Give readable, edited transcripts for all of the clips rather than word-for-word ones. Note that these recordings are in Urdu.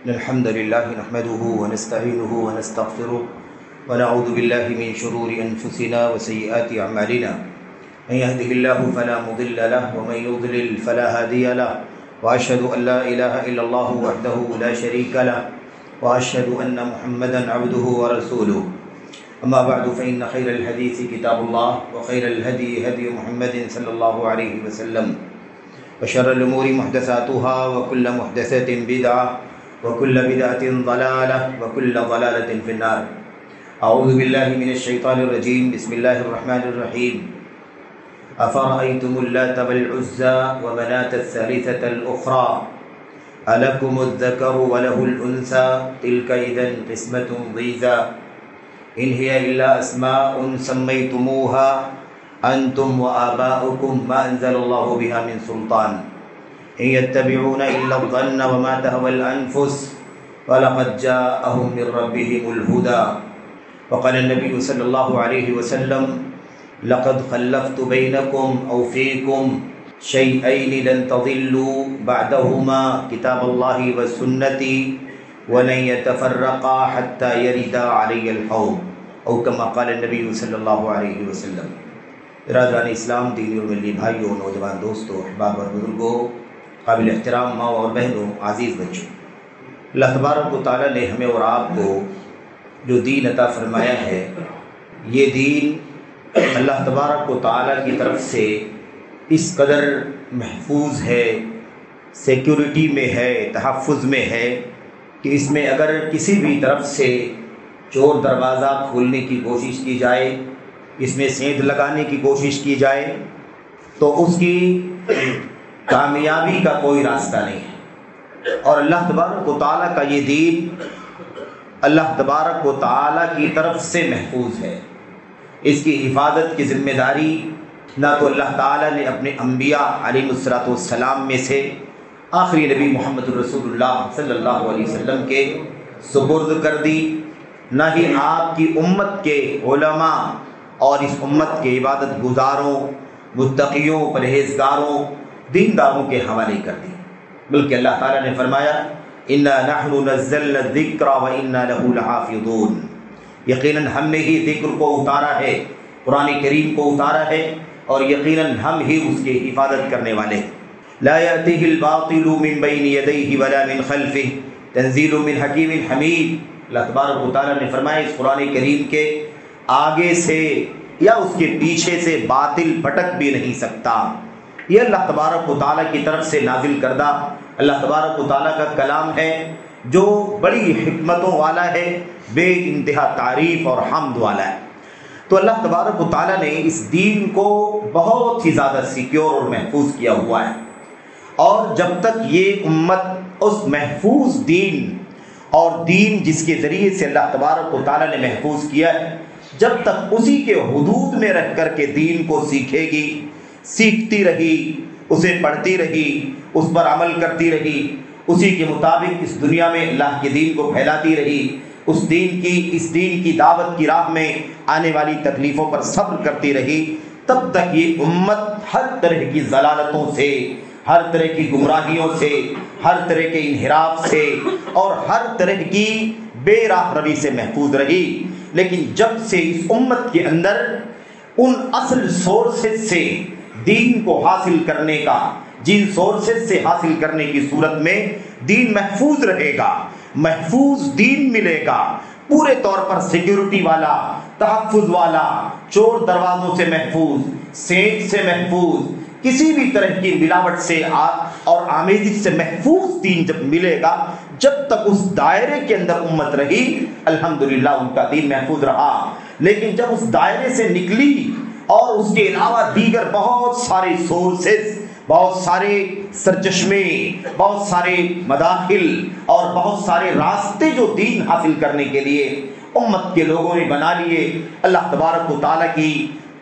الحمد لله نحمده ونستعينه ونستغفره ونعوذ بالله من شرور أنفسنا وسيئات أعمالنا من يهده الله فلا مضل له ومن يضلل فلا هادي له وأشهد أن لا إله إلا الله وحده لا شريك له وأشهد أن محمدا عبده ورسوله أما بعد فإن خير الحديث كتاب الله وخير الهدي هدي محمد صلى الله عليه وسلم وشر الأمور محدثاتها وكل محدثة بدعة وكل بدعة ضلالة وكل ضلالة في النار. أعوذ بالله من الشيطان الرجيم. بسم الله الرحمن الرحيم. أفرأيتم اللات والعزى ومناة الثالثة الأخرى ألكم الذكر وله الأنثى تلك إذا قسمة ضيزى إن هي إلا أسماء سميتموها أنتم وآباؤكم ما أنزل الله بها من سلطان إن يتبعون إلا الظن وما تهوى الأنفس ولقد جاءهم من ربهم الهدى. وقال النبي صلى الله عليه وسلم لقد خلفت بينكم أو فيكم شيئين لن تضلوا بعدهما كتاب الله وسنتي ولن يتفرقا حتى يرد علي الحوض أو كما قال النبي صلى الله عليه وسلم. برادران اسلام، دینی اور ملی بھائیوں، نوجوان دوستوں، احباب اور بزرگوں، قابل احترام ماں اور بہنوں، عزیز بچوں، اللہ تبارک و تعالیٰ نے ہمیں اور آپ کو جو دین عطا فرمایا ہے، یہ دین اللہ تبارک و تعالیٰ کی طرف سے اس قدر محفوظ ہے، سیکیورٹی میں ہے، تحفظ میں ہے کہ اس میں اگر کسی بھی طرف سے چور دروازہ کھولنے کی کوشش کی جائے، اس میں سیندھ لگانے کی کوشش کی جائے تو اس کی کامیابی کا کوئی راستہ نہیں ہے. اور اللہ تبارک و تعالیٰ کا یہ دین اللہ تبارک و تعالیٰ کی طرف سے محفوظ ہے. اس کی حفاظت کی ذمہ داری نہ تو اللہ تعالیٰ نے اپنے انبیاء علیہ الصلوۃ والسلام میں سے آخری نبی محمد الرسول اللہ صلی اللہ علیہ وسلم کے سپرد کر دی، نہ ہی آپ کی امت کے علماء اور اس امت کے عبادت گزاروں، متقیوں، پرہیزگاروں، دینداروں کے حوالے کر دی، بلکہ اللہ تعالیٰ نے فرمایا اِنَّا نَحْنُ نَزَّلْنَا الذِّكْرَ وَإِنَّا لَهُ لَحَافِظُونَ. یقیناً ہم نے ہی ذکر کو اتارا ہے، قرآن کریم کو اتارا ہے، اور یقیناً ہم ہی اس کی حفاظت کرنے والے ہیں. لَا يَأْتِهِ الْبَاطِلُ مِنْ بَيْنِ يَدَيْهِ وَلَا مِنْ خَلْفِهِ تَنزِيلٌ مِنْ حَكِيمٍ حَمِيدٍ. اللہ تبارک و تعالیٰ نے فرمایا اس قرآن کریم کے آگے سے یا اس کے پیچھے سے باطل بھٹک بھی نہیں سکتا. یہ اللہ تبارک و تعالیٰ کی طرف سے نازل کردہ اللہ تبارک و تعالیٰ کا کلام ہے جو بڑی حکمتوں والا ہے، بے انتہا تعریف اور حمد والا ہے. تو اللہ تبارک و تعالیٰ نے اس دین کو بہت ہی زیادہ سیکیور اور محفوظ کیا ہوا ہے، اور جب تک یہ امت اس محفوظ دین اور دین جس کے ذریعے سے اللہ تبارک و تعالیٰ نے محفوظ کیا ہے، جب تک اسی کے حدود میں رہ کر کے دین کو سیکھے گی، سیکھتی رہی، اسے پڑھتی رہی، اس پر عمل کرتی رہی، اسی کے مطابق اس دنیا میں اللہ کے دین کو پھیلاتی رہی، اس دین کی دعوت کی راہ میں آنے والی تکلیفوں پر صبر کرتی رہی، تب تک یہ امت ہر طرح کی ضلالتوں سے، ہر طرح کی گمراہیوں سے، ہر طرح کے انحراف سے اور ہر طرح کی بے راہ روی سے محفوظ رہی. لیکن جب سے اس امت کے اندر ان اصل سورسز سے دین کو حاصل کرنے کا، جن سورسز سے حاصل کرنے کی صورت میں دین محفوظ رہے گا، محفوظ دین ملے گا، پورے طور پر سیکیورٹی والا، تحفظ والا، چور دروازوں سے محفوظ، سینٹ سے محفوظ، کسی بھی طرح کی ملاوٹ سے اور آمیزش سے محفوظ دین جب ملے گا، جب تک اس دائرے کے اندر امت رہی الحمدللہ ان کا دین محفوظ رہا. لیکن جب اس دائرے سے نکلی اور اس کے علاوہ دیگر بہت سارے سورسز، بہت سارے سرچشمے، بہت سارے مداخل اور بہت سارے راستے جو دین حاصل کرنے کے لیے امت کے لوگوں نے بنا لیے، اللہ تبارک و تعالیٰ کی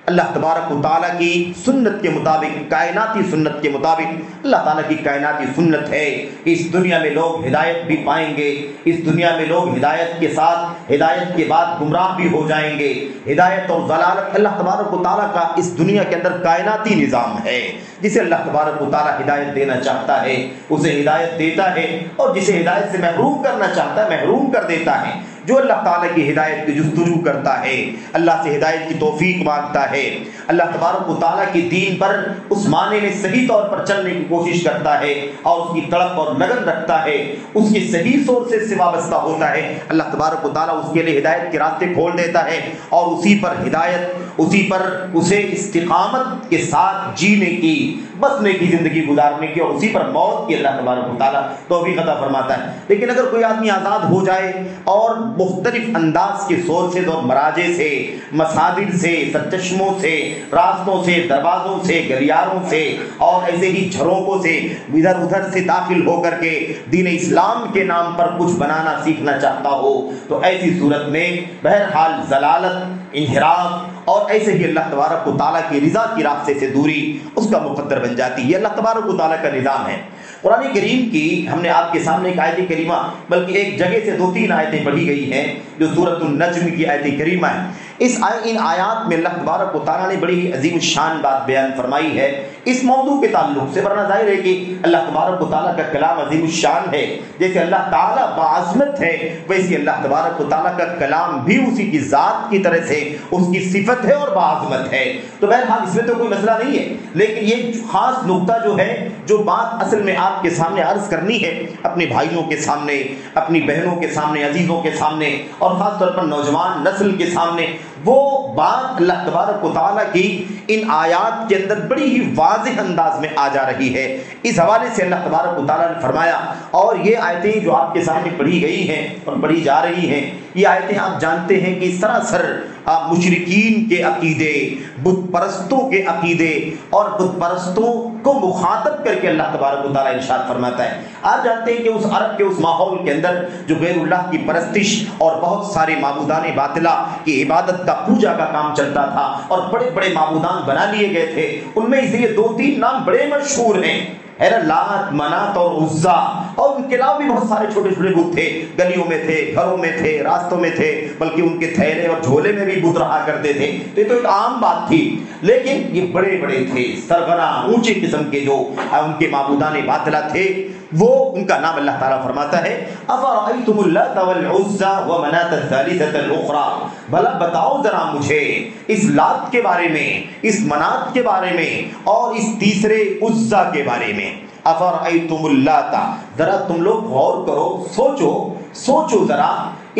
اللہ تبارک و تعالیٰ کی سنت کے مطابق، کائناتی سنت کے مطابق اللہ تعالیٰ کی کائناتی سنت ہے، اس دنیا میں لوگ ہدایت بھی پائیں گے، اس دنیا میں لوگ ہدایت کے ساتھ، ہدایت کے بعد گمراہ بھی ہو جائیں گے۔ ہدایت اور ضلالت اللہ تبارک و تعالیٰ کا اس دنیا کے اندر کائناتی نظام ہے۔ جسے اللہ تبارک و تعالیٰ ہدایت دینا چاہتا ہے اسے ہدایت دیتا ہے، اور جسے ہدایت سے محروم کرنا چاہتا ہے محروم کر دیتا ہے۔ جو اللہ تعالیٰ کی ہدایت کی جستجو کرتا ہے، اللہ سے ہدایت کی توفیق مانگتا ہے، اللہ تبارک و تعالیٰ کے دین پر اس معنی میں صحیح طور پر چلنے کی کوشش کرتا ہے اور اس کی تڑپ اور لگن رکھتا ہے، اس کی صحیح سورس سے وابستہ ہوتا ہے، اللہ تبارک و تعالیٰ اس کے لیے ہدایت کے راستے کھول دیتا ہے، اور اسی پر ہدایت، اسی پر اسے استقامت کے ساتھ جینے کی، بسنے کی، زندگی گزارنے کی، اور اسی پر موت کی اللہ تبارک و تعالیٰ توفیق عطا فرماتا ہے۔ لیکن اگر کوئی آدمی آزاد ہو جائے اور مختلف انداز کے سورسز اور مراجع سے، مصادر سے، سرچشموں سے، راستوں سے، دروازوں سے، گلیاروں سے اور ایسے ہی جھروکوں سے ادھر ادھر سے داخل ہو کر کے دین اسلام کے نام پر کچھ بنانا سیکھنا چاہتا ہو، تو ایسی صورت میں بہرحال ضلالت، انحراف اور ایسے ہی اللہ تبارک و تعالیٰ کی رضا کی راستے سے دوری اس کا مقدر بن جاتی ہے۔ یہ اللہ تبارک و تعالیٰ کا نظام ہے۔ قرآن کریم کی ہم نے آپ کے سامنے ایک آیت کریمہ، بلکہ ایک جگہ سے 2-3 آیتیں پڑھی گئی ہیں جو سورۃ النجم کی آیت کریمہ ہے۔ ان آیات میں اللہ تبارک و تعالیٰ نے بڑی ہی عظیم الشان بات بیان فرمائی ہے اس موضوع کے تعلق سے، ورنہ ظاہر ہے کہ اللہ تبارک و تعالیٰ کا کلام عظیم الشان ہے۔ جیسے اللہ تعالیٰ باعظمت ہے، ویسے اللہ تبارک و تعالیٰ کا کلام بھی اسی کی ذات کی طرح سے اس کی صفت ہے اور باعظمت ہے۔ تو بہرحال اس میں تو کوئی مسئلہ نہیں ہے، لیکن یہ خاص نقطہ جو ہے، جو بات اصل میں آپ کے سامنے عرض کرنی ہے، اپنے بھائیوں کے سامنے، اپنی بہنوں کے سامنے، عزیزوں کے سامنے، اور خاص طور پر نوجوان نسل کے سامنے، وہ بات اللہ تبارک و تعالیٰ کی ان آیات کے اندر بڑی ہی واضح انداز میں آ جا رہی ہے۔ اس حوالے سے اللہ تبارک و تعالیٰ نے فرمایا، اور یہ آیتیں جو آپ کے سامنے پڑھی گئی ہیں اور پڑھی جا رہی ہیں، یہ آیتیں آپ جانتے ہیں کہ سراسر مشرکین کے عقیدے، بت پرستوں کے عقیدے اور بت پرستوں کو مخاطب کر کے اللہ تبارک و تعالیٰ ارشاد فرماتا ہے۔ آپ جانتے ہیں کہ اس عرب کے اس ماحول کے اندر جو غیر اللہ کی پرستش اور بہت سارے معبودان باطلہ کی عبادت کا، پوجا کا کام چلتا تھا، اور بڑے بڑے معبودان بنا لیے گئے تھے۔ ان میں اس لیے 2-3 نام بڑے مشہور ہیں، لات، منات اور عزا، اور ان کے علاوہ بھی بہت سارے چھوٹے چھوٹے بت تھے، گلیوں میں تھے، گھروں میں تھے، راستوں میں تھے، بلکہ ان کے تھیلے اور جھولے میں بھی بت رہا کرتے تھے۔ تو یہ تو ایک عام بات تھی، لیکن یہ بڑے بڑے تھے، سربراہ اونچے قسم کے جو ان کے معبودان باطلہ تھے، وہ ان کا نام اللہ تعالیٰ فرماتا ہے افرأیتم اللات والعزى ومناة الثالثة الأخرى، بھلا بتاؤ ذرا مجھے اس لات کے بارے میں، اس منات کے بارے میں، اور اس تیسرے عزا کے بارے میں۔ افرأیتم اللات، ذرا تم لوگ غور کرو، سوچو ذرا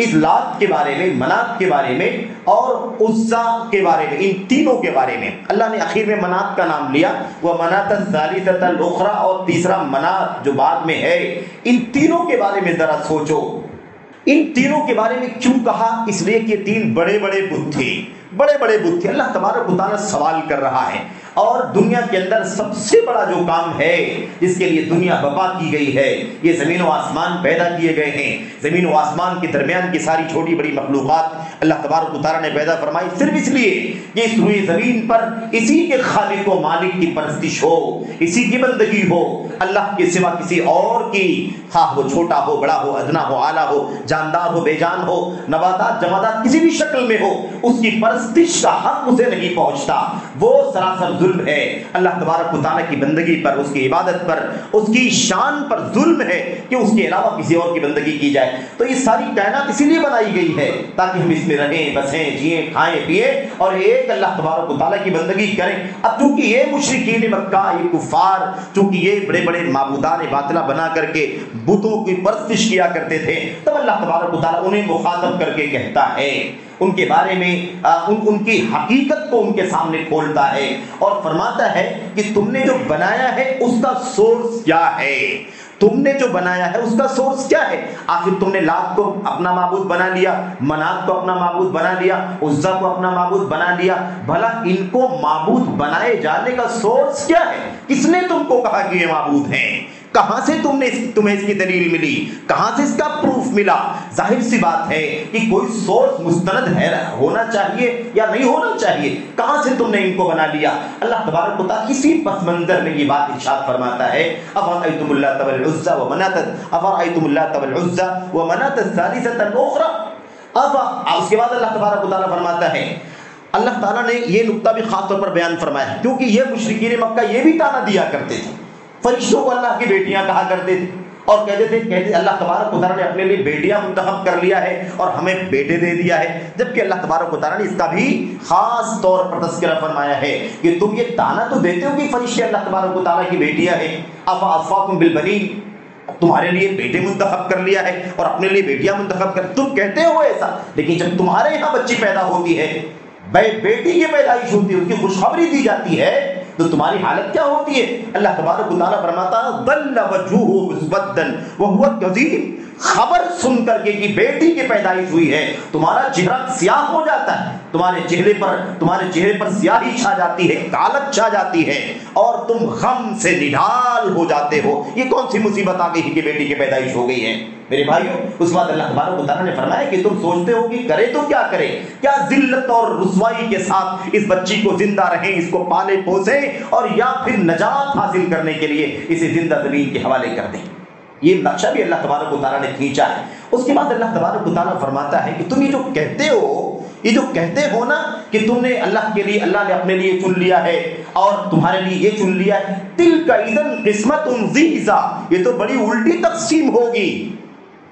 اس لات کے بارے میں، منات کے بارے میں اور عزا کے بارے میں، ان تینوں کے بارے میں۔ اللہ نے آخر میں منات کا نام لیا، وہ منات الثالثۃ الاخری، اور تیسرا منات جو بعد میں ہے، ان تینوں کے بارے میں ذرا سوچو۔ ان تینوں کے بارے میں کیوں کہا؟ اس لیے کہ 3 بڑے بڑے بت تھے، بڑے بڑے بت تھے۔ اللہ تبارک و تعالیٰ سوال کر رہا ہے، اور دنیا کے اندر سب سے بڑا جو کام ہے جس کے لیے دنیا برپا کی گئی ہے، یہ زمین و آسمان پیدا کیے گئے ہیں، زمین و آسمان کے درمیان کی ساری چھوٹی بڑی مخلوقات اللہ تبارک و تعالیٰ نے پیدا فرمائی صرف اس لیے کہ اس روئے زمین پر اسی کے خالق و مالک کی پرستش ہو، اسی کی بندگی ہو، اللہ کے سوا کسی اور کی، خواہ وہ چھوٹا ہو، بڑا ہو، ادنا ہو، اعلیٰ ہو، جاندار ہو، بے جان ہو، نباتات جمادات کسی بھی شکل میں ہو، اس کی پرستش کا حق اسے نہیں پہنچتا۔ وہ سراسر ظلم ہے اللہ تبارک و تعالیٰ کی بندگی پر، اس کی عبادت پر، اس کی شان پر ظلم ہے کہ اس کے علاوہ کسی اور کی بندگی کی جائے۔ تو یہ ساری کائنات اسی لیے بنائی گئی ہے تاکہ ہم اس میں رہیں، بسیں، جئیں، کھائیں، پیئیں اور ایک اللہ تبارک و تعالیٰ کی بندگی کریں۔ اب چونکہ یہ مشرکین مکہ، یہ کفار، چونکہ یہ بڑے بڑے معبودان باطلہ بنا کر کے بتوں کی پرستش کیا کرتے تھے، تب اللہ تبارک و تعالیٰ انہیں مخاطب کر کے کہتا ہے، ان کے بارے میں ان کی حقیقت کو ان کے سامنے کھولتا ہے اور فرماتا ہے کہ تم نے جو بنایا ہے اس کا سورس کیا ہے، تم نے جو بنایا ہے اس کا سورس کیا ہے؟ آخر تم نے لات کو اپنا معبود بنا لیا، منات کو اپنا معبود بنا لیا، عزا کو اپنا معبود بنا لیا، بھلا ان کو معبود بنائے جانے کا سورس کیا ہے؟ کس نے تم کو کہا کہ یہ معبود ہیں؟ کہاں سے تمہیں اس کی دلیل ملی؟ کہاں سے اس کا پروف ملا؟ ظاہر سی بات ہے کہ کوئی سورس مستند ہے ہونا چاہیے یا نہیں ہونا چاہیے، کہاں سے تم نے ان کو بنا لیا؟ اللہ تبارک و تعالیٰ اسی پس منظر میں یہ بات ارشاد فرماتا ہے افرأیتم اللات والعزی ومناة الثالثة الأخرى۔ اس کے بعد اللہ تبارک و تعالیٰ فرماتا ہے، اللہ تعالیٰ نے یہ نقطہ بھی خاص طور پر بیان فرمایا ہے کیونکہ یہ مشرکین مکہ یہ بھی تانا دیا کرتے تھے، فرشتوں کو اللہ کی بیٹیاں کہا کرتے تھے اور کہتے تھے اللہ تبارک و تعالیٰ نے اپنے لیے بیٹیاں منتخب کر لیا ہے اور ہمیں بیٹے دے دیا ہے، جبکہ اللہ تبارک و تعالیٰ نے اس کا بھی خاص طور پر تذکرہ فرمایا ہے کہ تم یہ تانا تو دیتے ہو کہ فرشتے اللہ تبارک و تعالیٰ کی بیٹیاں ہیں، افاصفاکم بالبنین، تمہارے لیے بیٹے منتخب کر لیا ہے اور اپنے لیے بیٹیاں منتخب کر، تم کہتے ہو ایسا، لیکن جب تمہارے یہاں بچی پیدا ہوتی ہے، بیٹی کی پیدائش ہوتی ہے، اس کی خوشخبری دی جاتی ہے، تو تمہاری حالت کیا ہوتی ہے؟ اللہ تبارک و تعالیٰ فرماتا ہے ظل وجوہ مسودا وہو کظیم، خبر سن کر کے کہ بیٹی کی پیدائش ہوئی ہے تمہارا چہرہ سیاہ ہو جاتا ہے، تمہارے چہرے پر سیاہی چھا جاتی ہے، کالت چھا جاتی ہے اور تم غم سے نڈھال ہو جاتے ہو۔ یہ کون سی مصیبت آ گئی کہ بیٹی کی پیدائش ہو گئی ہے؟ میرے بھائیوں، اس بعد اللہ تبارک و تعالیٰ نے فرمایا کہ تم سوچتے ہو کہ کرے تو کیا کرے، کیا ذلت اور رسوائی کے ساتھ اس بچی کو زندہ رہیں، اس کو پالے پوسیں اور یا پھر نجات حاصل کرنے کے لیے اسے زندہ زمین کے حوالے کر دیں۔ یہ نقشہ بھی اللہ تبارک و تعالیٰ نے کھینچا ہے۔ اس کے بعد اللہ تبارک و تعالیٰ فرماتا ہے کہ تم یہ جو کہتے ہو نا کہ تم نے اللہ نے اپنے لیے چن لیا ہے اور تمہارے لیے یہ چن لیا ہے، تلک اذن قسمت ضیزہ، یہ تو بڑی الٹی تقسیم ہوگی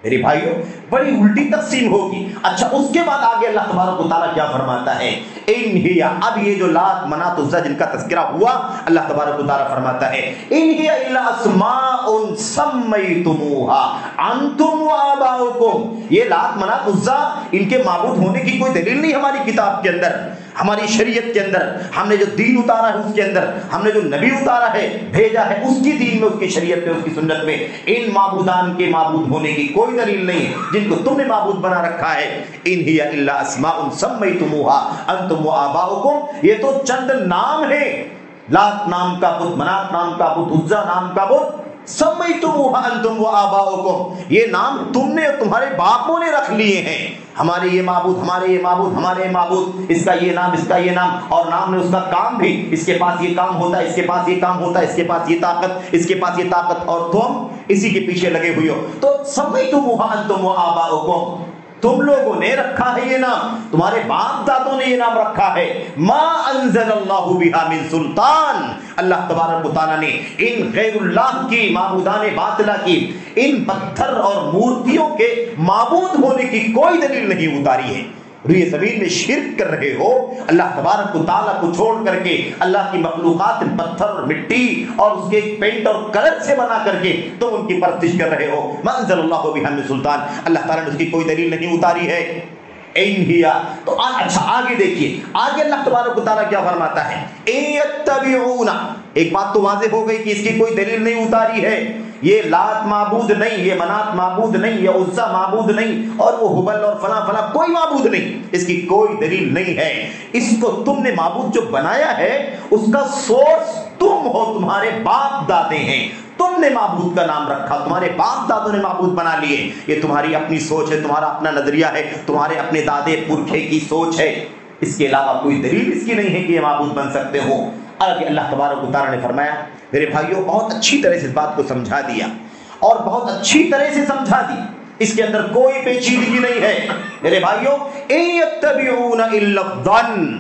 میرے بھائیوں، بڑی الٹی تقسیم ہوگی۔ اچھا، اس کے بعد آگے اللہ تبارک و تعالیٰ کیا فرماتا ہے؟ ان ہی، اب یہ جو لات منات عزا جن کا تذکرہ ہوا، اللہ تبارک و تعالیٰ فرماتا ہے ان ہی الا اسماء سمیتموہا انتم وآباؤکم، یہ لات منات عزا ان کے معبود ہونے کی کوئی دلیل نہیں ہماری کتاب کے اندر، ہماری شریعت کے اندر، ہم نے جو دین اتارا ہے اس کے اندر، ہم نے جو نبی اتارا ہے بھیجا ہے اس کی دین میں، اس کی شریعت میں، اس کی سنت میں ان معبودان کے معبود ہونے کی کوئی دلیل نہیں جن کو تم نے معبود بنا رکھا ہے۔ ان ہی الا اسماء سمیتموہا انتم وآباؤکم، یہ تو چند نام ہیں، لات نام کا بت، منات نام کا بت، عزا نام کا بت، سمیتموہا انتم وآباؤکم، یہ نام تم نے اور تمہارے باپوں نے رکھ لیے ہیں، ہمارے یہ معبود، ہمارے یہ معبود، ہمارے یہ معبود، اس کا یہ نام، اس کا یہ نام، اور نام نے اس کا کام بھی، اس کے پاس یہ کام ہوتا ہے، اس کے پاس یہ کام ہوتا ہے، اس کے پاس یہ طاقت، اس کے پاس یہ طاقت، اور تم اسی کے پیچھے لگے ہوئے ہو۔ تو سمیتموہا انتم وآباؤکم، تم لوگوں نے رکھا ہے یہ نام، تمہارے باپ دادوں نے یہ نام رکھا ہے، ما انزل اللہ بہا من سلطان، اللہ تبارک و تعالیٰ نے ان غیر اللہ کی، معبودان باطلہ کی، ان پتھر اور مورتیوں کے معبود ہونے کی کوئی دلیل نہیں اتاری ہے۔ روئے زمین میں شرک کر رہے ہو، اللہ تبارک و تعالیٰ کو چھوڑ کر کے اللہ کی مخلوقات پتھر اور مٹی اور اس کے پینٹ اور کلر سے بنا کر کے تم ان کی پرستش کر رہے ہو، ما انزل اللہ بہا من سلطان، اللہ تعالیٰ نے اس کی کوئی دلیل نہیں اتاری ہے۔ تو اچھا آگے دیکھیے، آگے اللہ تبارک و تعالیٰ کیا فرماتا ہے؟ یتبعون، ایک بات تو واضح ہو گئی کہ اس کی کوئی دلیل نہیں اتاری ہے، یہ لات معبود نہیں، یہ منات معبود نہیں، یہ عزا معبود نہیں، اور وہ ہبل اور فلاں فلاں کوئی معبود نہیں، اس کی کوئی دلیل نہیں ہے۔ اس کو تم نے معبود جو بنایا ہے اس کا سورس تم ہو، تمہارے باپ دادے ہیں، تم نے معبود کا نام رکھا، تمہارے باپ دادوں نے معبود بنا لیے، یہ تمہاری اپنی سوچ ہے، تمہارا اپنا نظریہ ہے، تمہارے اپنے دادے پرکھے کی سوچ ہے، اس کے علاوہ کوئی دلیل اس کی نہیں ہے کہ یہ معبود بن سکتے ہو۔ آگے اللہ تبارک و تعالیٰ نے فرمایا، میرے بھائیوں بہت اچھی طرح سے اس بات کو سمجھا دیا اور بہت اچھی طرح سے سمجھا دی، اس کے اندر کوئی پیچیدگی نہیں ہے۔ میرے بھائیوں، ان یتبعون الا الظن،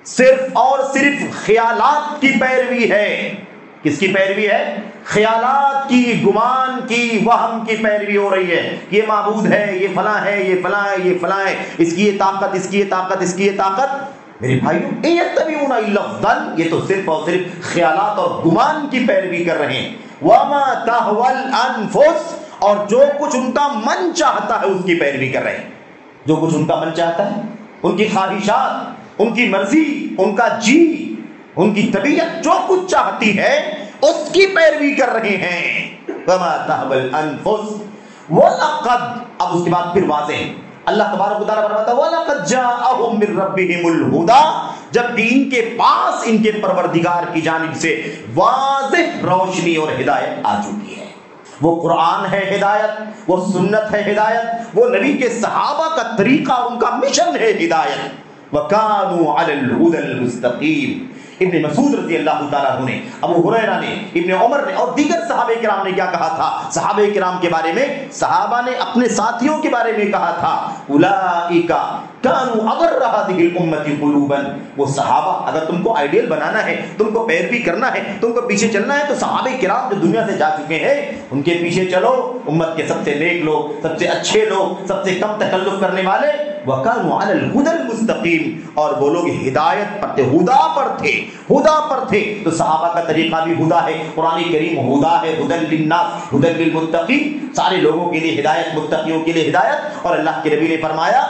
صرف اور صرف خیالات کی پیروی ہے۔ کس کی پیروی ہے؟ خیالات کی، گمان کی، وہم کی پیروی ہو رہی ہے، یہ معبود ہے، یہ فلاں ہے، یہ فلاں ہے، یہ فلاں ہے، اس کی یہ طاقت، اس کی یہ طاقت، اس کی یہ طاقت۔ میرے بھائیوں، ان یتبعون الا الظن، یہ تو صرف اور صرف خیالات اور گمان کی پیروی کر رہے ہیں۔ وما تهوى الانفس، اور جو کچھ ان کا من چاہتا ہے اس کی پیروی کر رہے ہیں، جو کچھ ان کا من چاہتا ہے، ان کی خواہشات، ان کی مرضی، ان کا جی، ان کی طبیعت جو کچھ چاہتی ہے اس کی پیروی کر رہے ہیں۔ وما تهوى الانفس ولقد، اب اس کے بعد پھر واضح ہے، اللہ تبارک و تعالیٰ فرماتا ہے وَلَقَدْ جَاءَهُم مِّن رَّبِّهِمُ الْهُدَىٰ، جبکہ ان کے پاس ان کے پروردگار کی جانب سے واضح روشنی اور ہدایت آ چکی ہے۔ وہ قرآن ہے ہدایت، وہ سنت ہے ہدایت، وہ نبی کے صحابہ کا طریقہ، ان کا مشن ہے ہدایت۔ وَكَانُوا عَلَى الْهُدَى الْمُسْتَقِيمِ۔ ابن مسعود رضی اللہ تعالیٰ عنہ نے، ابو ہریرہ نے، ابن عمر نے اور دیگر صحابہ کرام نے کیا کہا تھا صحابہ کرام کے بارے میں؟ صحابہ نے اپنے ساتھیوں کے بارے میں کہا تھا اولئک کانوا اغر هذه الامه قلوبا۔ وہ صحابہ، اگر تم کو آئیڈیل بنانا ہے، تم کو پیروی کرنا ہے، تم کو پیچھے چلنا ہے، تو صحابہ کرام جو دنیا سے جا چکے ہیں ان کے پیچھے چلو۔ امت کے سب سے نیک لوگ، سب سے اچھے لوگ، سب سے کم تکلف کرنے والے، وَكَانُوا عَلَى الْهُدَى الْمُسْتَقِيمِ، اور وہ لوگ ہدایت پر تھے، ہدا پر تھے۔ تو صحابہ کا طریقہ بھی ہدا ہے، قرآن کریم ہدا ہے، ہدی للناس ہدی للمتقین، سارے لوگوں کے لیے ہدایت، متقیوں کے لیے ہدایت۔ اور اللہ کے نبی نے فرمایا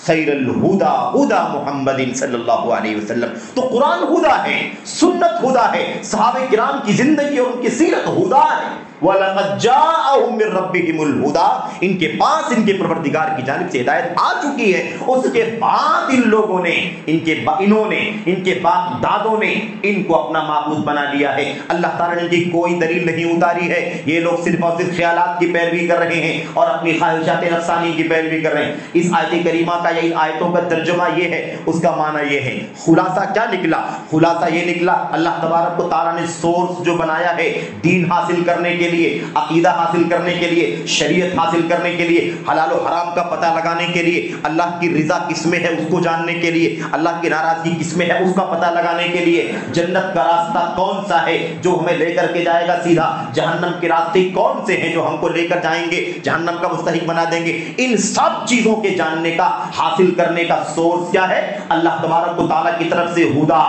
خیر الہدا ہدا محمد صلی اللہ علیہ وسلم۔ تو قرآن ہدا ہے، سنت ہدا ہے، صحابہ کرام کی زندگی اور ان کی سیرت ہدا ہے۔ وَلَقَدْ جَاءَهُم مِّن رَّبِّهِمُ الْهُدَىٰ، ان کے پاس ان کے پروردگار کی جانب سے ہدایت آ چکی ہے۔ اس کے بعد ان لوگوں نے، ان کے باپ دادوں نے ان کو اپنا معبود بنا لیا ہے۔ اللہ تعالیٰ نے ان کی کوئی دلیل نہیں اتاری ہے، یہ لوگ صرف اور صرف خیالات کی پیروی کر رہے ہیں اور اپنی خواہشات نفسانی کی پیروی کر رہے ہیں۔ اس آیت کریمہ کا یا ان آیتوں کا ترجمہ یہ ہے، اس کا معنی یہ ہے، خلاصہ کیا نکلا؟ خلاصہ یہ نکلا اللہ تبارک و تعالیٰ نے سورس جو بنایا ہے دین حاصل کرنے کے لیے، عقیدہ حاصل کرنے کے لیے، شریعت حاصل کرنے کے لیے، حلال و حرام کا پتہ لگانے کے لیے، اللہ کی رضا کس میں ہے اس کو جاننے کے لیے، اللہ کی ناراضگی کس میں ہے اس کا پتہ لگانے کے لیے، جنت کا راستہ کون سا ہے جو ہمیں لے کر کے جائے گا سیدھا، جہنم کے راستے کون سے ہیں جو ہم کو لے کر جائیں گے جہنم کا مستحق بنا دیں گے، ان سب چیزوں کے جاننے کا، حاصل کرنے کا سورس کیا ہے؟ اللہ تبارک و تعالیٰ کی طرف سے ہدا۔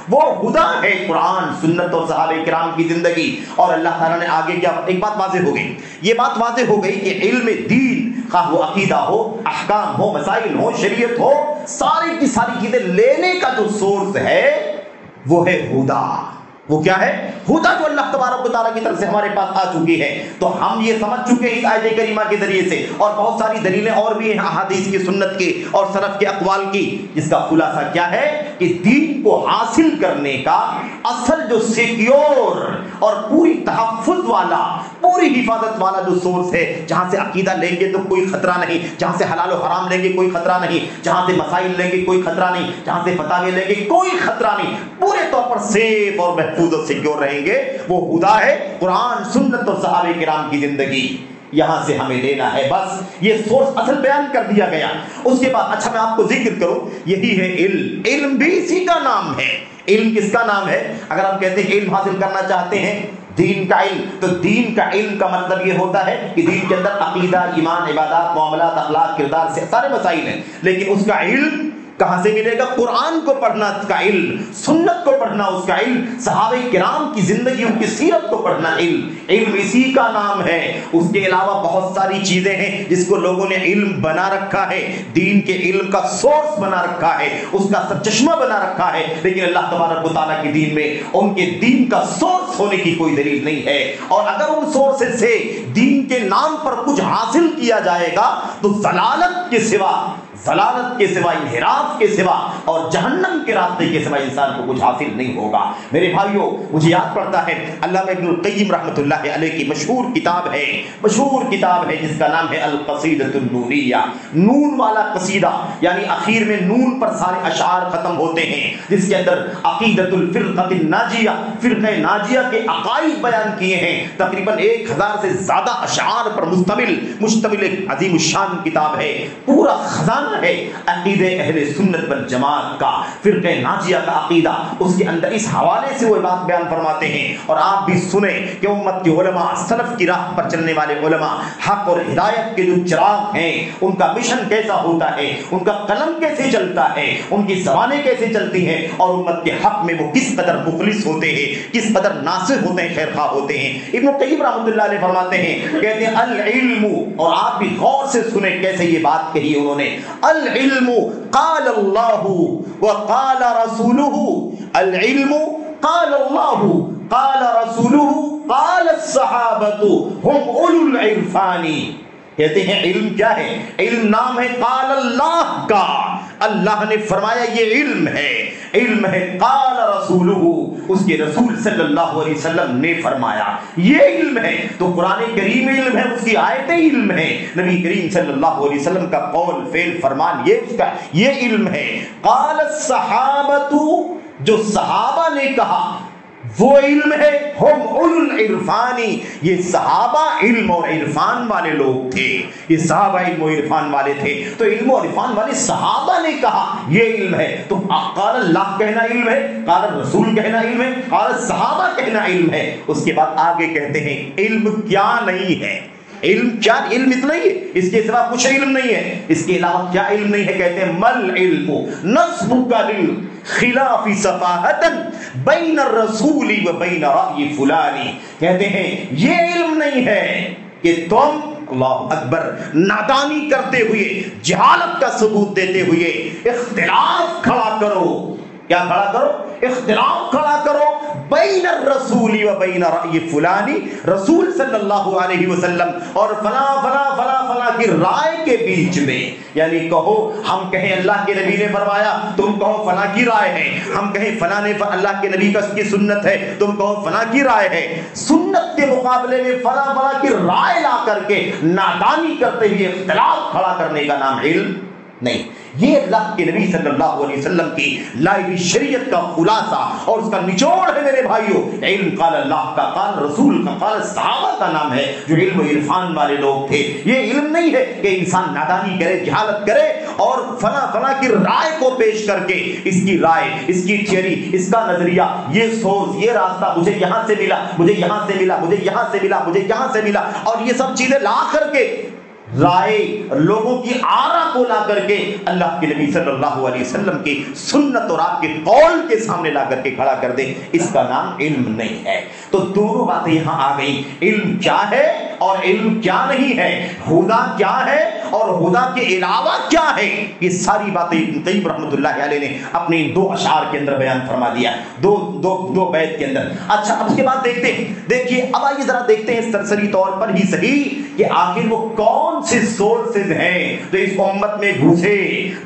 وہ ہدا ہے قرآن، سنت اور صحابہ کرام کی زندگی۔ اور اللہ تعالیٰ نے آگے کیا، ایک بات واضح ہو گئی، یہ بات واضح ہو گئی کہ علم دین، خواہ وہ عقیدہ ہو، احکام ہو، مسائل ہو، شریعت ہو، ساری کی ساری چیزیں لینے کا جو سورس ہے وہ ہے ہدا۔ وہ کیا ہے؟ ہدا، جو اللہ تبارک و تعالیٰ کی طرف سے ہمارے پاس آ چکی ہے۔ تو ہم یہ سمجھ چکے ہیں اس آیت کریمہ کے ذریعے سے، اور بہت ساری دلیلیں اور بھی ہیں احادیث کی، سنت کے اور سلف کے اقوال کی، جس کا خلاصہ کیا ہے کہ دین کو حاصل کرنے کا اصل جو سیکیور اور پوری تحفظ والا، پوری حفاظت والا جو سورس ہے، جہاں سے عقیدہ لیں گے تو کوئی خطرہ نہیں، جہاں سے حلال و حرام لیں گے کوئی خطرہ نہیں، جہاں سے مسائل لیں گے کوئی خطرہ نہیں، جہاں سے فتاوی لیں گے کوئی خطرہ نہیں، پورے طور پر سیف اور محفوظ اور سیکیور رہیں گے، وہ ہدا ہے قرآن، سنت اور صحابہ کرام کی زندگی۔ یہاں سے ہمیں لینا ہے، بس یہ سورس اصل بیان کر دیا گیا۔ اس کے بعد اچھا میں آپ کو ذکر کروں، یہی ہے علم۔ علم بھی اسی کا نام ہے۔ علم کس کا نام ہے؟ اگر ہم کہتے ہیں علم حاصل کرنا چاہتے ہیں، دین کا علم، تو دین کا علم کا مطلب یہ ہوتا ہے کہ دین کے اندر عقیدہ، ایمان، عبادات، معاملات، اخلاق، کردار سے سارے مسائل ہیں، لیکن اس کا علم کہاں سے ملے گا؟ قرآن کو پڑھنا اس کا علم، سنت کو پڑھنا اس کا علم، صحابہ کرام کی زندگی، ان کی سیرت کو پڑھنا علم۔ علم اسی کا نام ہے۔ اس کے علاوہ بہت ساری چیزیں ہیں جس کو لوگوں نے علم بنا رکھا ہے، دین کے علم کا سورس بنا رکھا ہے، اس کا سرچشمہ بنا رکھا ہے، لیکن اللہ تبارک و تعالیٰ کی دین میں ان کے دین کا سورس ہونے کی کوئی دلیل نہیں ہے۔ اور اگر ان سورسز سے دین کے نام پر کچھ حاصل کیا جائے گا تو ضلالت کے سوا، انحراف کے سوا اور جہنم کے راستے کے سوا انسان کو کچھ حاصل نہیں ہوگا۔ میرے بھائیوں، مجھے یاد پڑتا ہے علامہ ابن القیم رحمۃ اللہ علیہ کی مشہور کتاب ہے جس کا نام ہے القصیدۃ النونیہ، نون والا قصیدہ، یعنی اخیر میں نون پر سارے اشعار ختم ہوتے ہیں، جس کے اندر عقیدۃ الفرقۃ الناجیہ، فرقہ ناجیہ کے عقائد بیان کیے ہیں۔ تقریباً 1000 سے زیادہ اشعار پر مشتمل ایک عظیم الشان کتاب ہے، پورا خزانہ ہے عقیدہ اہل سنت والجماعت کا، فرقہ ناجیہ کا عقیدہ۔ اس کے اندر اس حوالے سے وہ بات بیان فرماتے ہیں، اور آپ بھی سنیں کہ امت کے علماء، سلف کی راہ پر چلنے والے علماء، حق اور ہدایت کے جو چراغ ہیں، ان کا مشن کیسا ہوتا ہے، ان کا قلم کیسے چلتا ہے، ان کی زبانیں کیسے چلتی ہیں، اور امت کے حق میں وہ کس قدر مخلص ہوتے ہیں، کس قدر ناصح ہوتے ہیں، خیر خواہ ہوتے ہیں۔ ابن قیم رحمۃ اللہ علیہ فرماتے ہیں، کہتے ہیں العلم، اور آپ بھی غور سے سنیں کیسے یہ بات کہی ہے انہوں نے، العلم قال اللہ وقال رسولہ، العلم قال اللہ قال رسولہ قال الصحابۃ هم اولو العرفان۔ کہتے ہیں علم کیا ہے؟ علم نام ہے قال اللہ کا، اللہ نے فرمایا یہ علم ہے، علم ہے قال رسولہ، اس کے رسول صلی اللہ علیہ وسلم نے فرمایا یہ علم ہے۔ تو قرآن کریم علم ہے، اس کی آیتیں علم ہے، نبی کریم صلی اللہ علیہ وسلم کا قول فعل فرمان یہ اس کا یہ علم ہے۔ قال الصحابۃ، جو صحابہ نے کہا وہ علم ہے، ہم اولو العرفانی، یہ صحابہ علم اور عرفان والے لوگ تھے، یہ صحابہ علم و عرفان والے تھے، تو علم و عرفان والے صحابہ نے کہا یہ علم ہے۔ تو قال اللہ کہنا علم ہے، قال رسول کہنا علم ہے، قال صحابہ کہنا علم ہے۔ اس کے بعد آگے کہتے ہیں علم کیا نہیں ہے، علم کیا، علم اتنا ہی ہے، اس کے سوا کچھ علم نہیں ہے، اس کے علاوہ کیا علم نہیں ہے؟ کہتے ہیں مل علم نسبک للخلاف صفاحۃ بین الرسول و بین رأی فلانی، کہتے ہیں یہ علم نہیں ہے کہ تم اللہ اکبر نادانی کرتے ہوئے، جہالت کا ثبوت دیتے ہوئے اختلاف کھڑا کرو، کیا کھڑا کرو؟ اختلاف کھڑا کرو بین الرسول و بین رأی فلانی، رسول صلی اللہ علیہ وسلم اور فلاں فلاں فلاں فلاں کی رائے کے بیچ میں، یعنی کہو ہم کہیں اللہ کے نبی نے فرمایا، تم کہو فلاں کی رائے ہے، ہم کہیں فلاں نے اللہ کے نبی کی سنت ہے، تم کہو فلاں کی رائے ہے، سنت کے مقابلے میں فلاں فلاں کی رائے لا کر کے نادانی کرتے ہوئے اختلاف کھڑا کرنے کا نام علم نہیں۔ یہ اللہ کے نبی صلی اللہ علیہ وسلم کی لائی ہوئی شریعت کا خلاصہ اور اس کا نچوڑ ہے میرے بھائیوں۔ علم قال اللہ کا، قال رسول کا، قال صحابہ کا نام ہے، جو علم و عرفان والے لوگ تھے۔ یہ علم نہیں ہے کہ انسان نادانی کرے، جہالت کرے اور فلاں فلاں کی رائے کو پیش کر کے اس کی رائے، اس کی تھیوری، اس کا نظریہ، یہ سورس، یہ راستہ مجھے یہاں سے ملا، مجھے یہاں سے ملا، مجھے یہاں سے ملا، مجھے یہاں سے ملا، اور یہ سب چیزیں لا کر کے رائے لوگوں کی آرا کو لا کر کے اللہ کے نبی صلی اللہ علیہ وسلم کی سنت اور آپ کے قول کے سامنے لا کر کے کھڑا کر دے، اس کا نام علم نہیں ہے۔ تو دونوں باتیں یہاں آ گئی، علم کیا ہے اور علم کیا نہیں ہے، ہدا کیا ہے اور ہدا کے علاوہ کیا ہے، یہ ساری باتیں ابن قیم رحمۃ اللہ علیہ نے اپنے دو اشعار کے اندر بیان فرما دیا، دو بیت کے اندر۔ اچھا اب اس کے بعد دیکھتے ہیں، دیکھیے اب آئیے ذرا دیکھتے ہیں سرسری طور پر ہی صحیح کہ آخر وہ کون سے سورسز ہیں جو اس امت میں گھسے،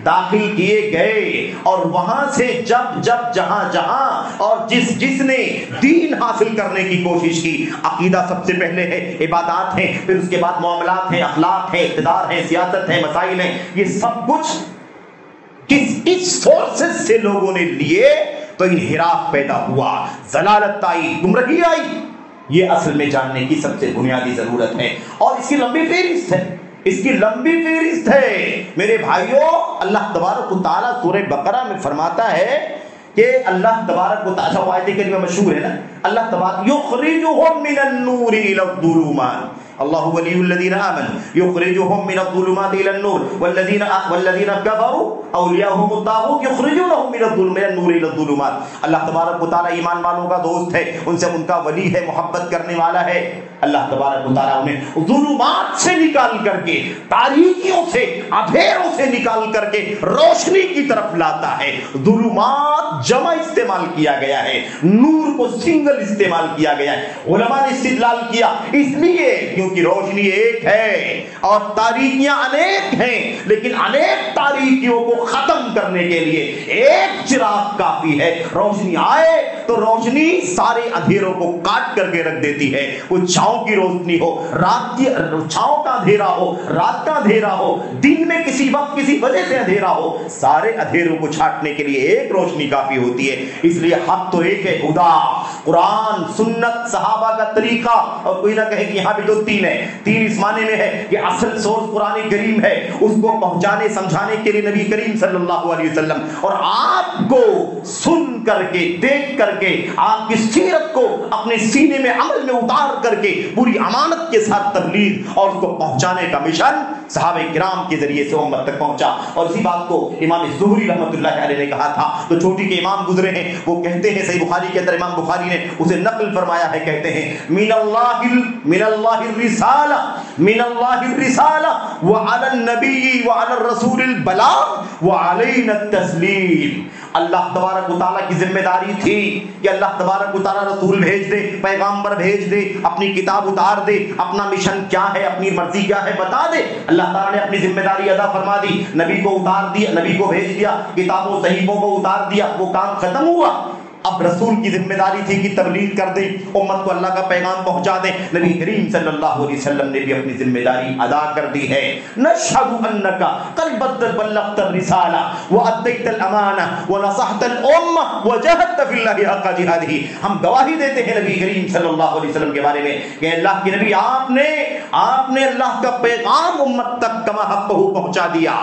داخل کیے گئے، اور وہاں سے جب جہاں اور جس نے دین حاصل کرنے کی کوشش کی، عقیدہ سب سے پہلے ہے، عبادات ہیں، پھر اس کے بعد معاملات ہیں، اخلاق ہے، اقتدار ہے، سیاست ہے، مسائل ہیں، یہ سب کچھ کس سورسز سے لوگوں نے لیے تو انحراف پیدا ہوا، ضلالت آئی، گمراہی آئی۔ یہ اصل میں جاننے کی سب سے بنیادی ضرورت ہے، اور اس کی لمبی فہرست ہے، اس کی لمبی فہرست ہے میرے بھائیوں۔ اللہ تبارک و تعالیٰ سورہ بقرہ میں فرماتا ہے کہ اللہ تبارک و تعالیٰ، وہ آیت کریمہ مشہور ہے نا، اللہ تبارک یخرجہم من النور الی الظلمات، اللہ ولی الذین آمنوا یخرجہم من الظلمات الی النور والذین کفروا اولیاءہم الطاغوت یخرجونہم من النور الی الظلمات۔ اللہ تبارک و تعالیٰ ایمان والوں کا دوست ہے، ان سے ان کا ولی ہے، محبت کرنے والا ہے۔ اللہ تبارک و تعالیٰ انہیں ظلمات سے نکال کر کے، تاریکیوں سے، اندھیروں سے نکال کر کے روشنی کی طرف لاتا ہے۔ ظلمات جمع استعمال کیا گیا ہے، نور کو سنگل استعمال کیا گیا ہے۔ علماء نے استدلال کیا اس لیے کیونکہ روشنی ایک ہے اور تاریکیاں انیک ہیں، لیکن انیک تاریکیوں کو ختم کرنے کے لیے ایک چراغ کافی ہے۔ روشنی آئے تو روشنی سارے اندھیروں کو کاٹ کر کے رکھ دیتی ہے۔ وہ چھاؤں کی روشنی ہو، رات کی چھاؤں کا اندھیرا ہو، رات کا اندھیرا ہو، دن میں کسی وقت کسی وجہ سے اندھیرا ہو، سارے اندھیروں کو چھاٹنے کے لیے ایک روشنی کافی ہوتی ہے۔ اس لیے حق تو ایک ہے، خدا، قرآن، سنت، صحابہ کا طریقہ، اور کوئی نہ کہے کہ یہاں بھی تو تین ہے، تین اس معنی میں ہے کہ اصل سورس قرآن کریم ہے، اس کو پہنچانے سمجھانے کے لیے نبی کریم صلی اللہ علیہ وسلم، اور آپ کو سن کر کے، دیکھ کر کے، آپ کی سیرت کو اپنے سینے میں عمل میں اتار کر کے پوری امانت کے ساتھ تبلیغ اور اس کو پہنچانے کا مشن صحابہ کرام کے ذریعے سے امت تک پہنچا۔ اور اسی بات کو امام زہری رحمۃ اللہ علیہ نے کہا تھا، تو چھوٹی کے امام گزرے ہیں، وہ کہتے ہیں، صحیح بخاری کے اندر امام بخاری نے اسے نقل فرمایا ہے، کہتے ہیں من اللہ الرسالہ من اللہ الرسالہ وعلی النبی وعلی الرسول البلاغ وعلینا التسلیم۔ اللہ تبارک و تعالیٰ کی ذمہ داری تھی کہ اللہ تبارک و تعالیٰ رسول بھیج دے، پیغامبر بھیج دے، اپنی کتاب اتار دے، اپنا مشن کیا ہے، اپنی مرضی کیا ہے بتا دے۔ اللہ تعالیٰ نے اپنی ذمہ داری ادا فرما دی، نبی کو اتار دیا، نبی کو بھیج دیا، کتابوں صحیفوں کو اتار دیا، وہ کام ختم ہوا۔ اب رسول کی ذمہ داری تھی کہ تبلیغ کر دیں، امت کو اللہ کا پیغام پہنچا دیں۔ نبی کریم صلی اللہ علیہ وسلم نے بھی اپنی ذمہ داری ادا کر دی ہے۔ نشہد انک قد بلغت الرسالہ وادیت الامانہ ونصحت الامہ وجاہدت فی اللہ حق جہادہ۔ ہم گواہی دیتے ہیں نبی کریم صلی اللہ علیہ وسلم کے بارے میں کہ اللہ کے نبی آپ نے اللہ کا پیغام امت تک کما حق پہنچا دیا،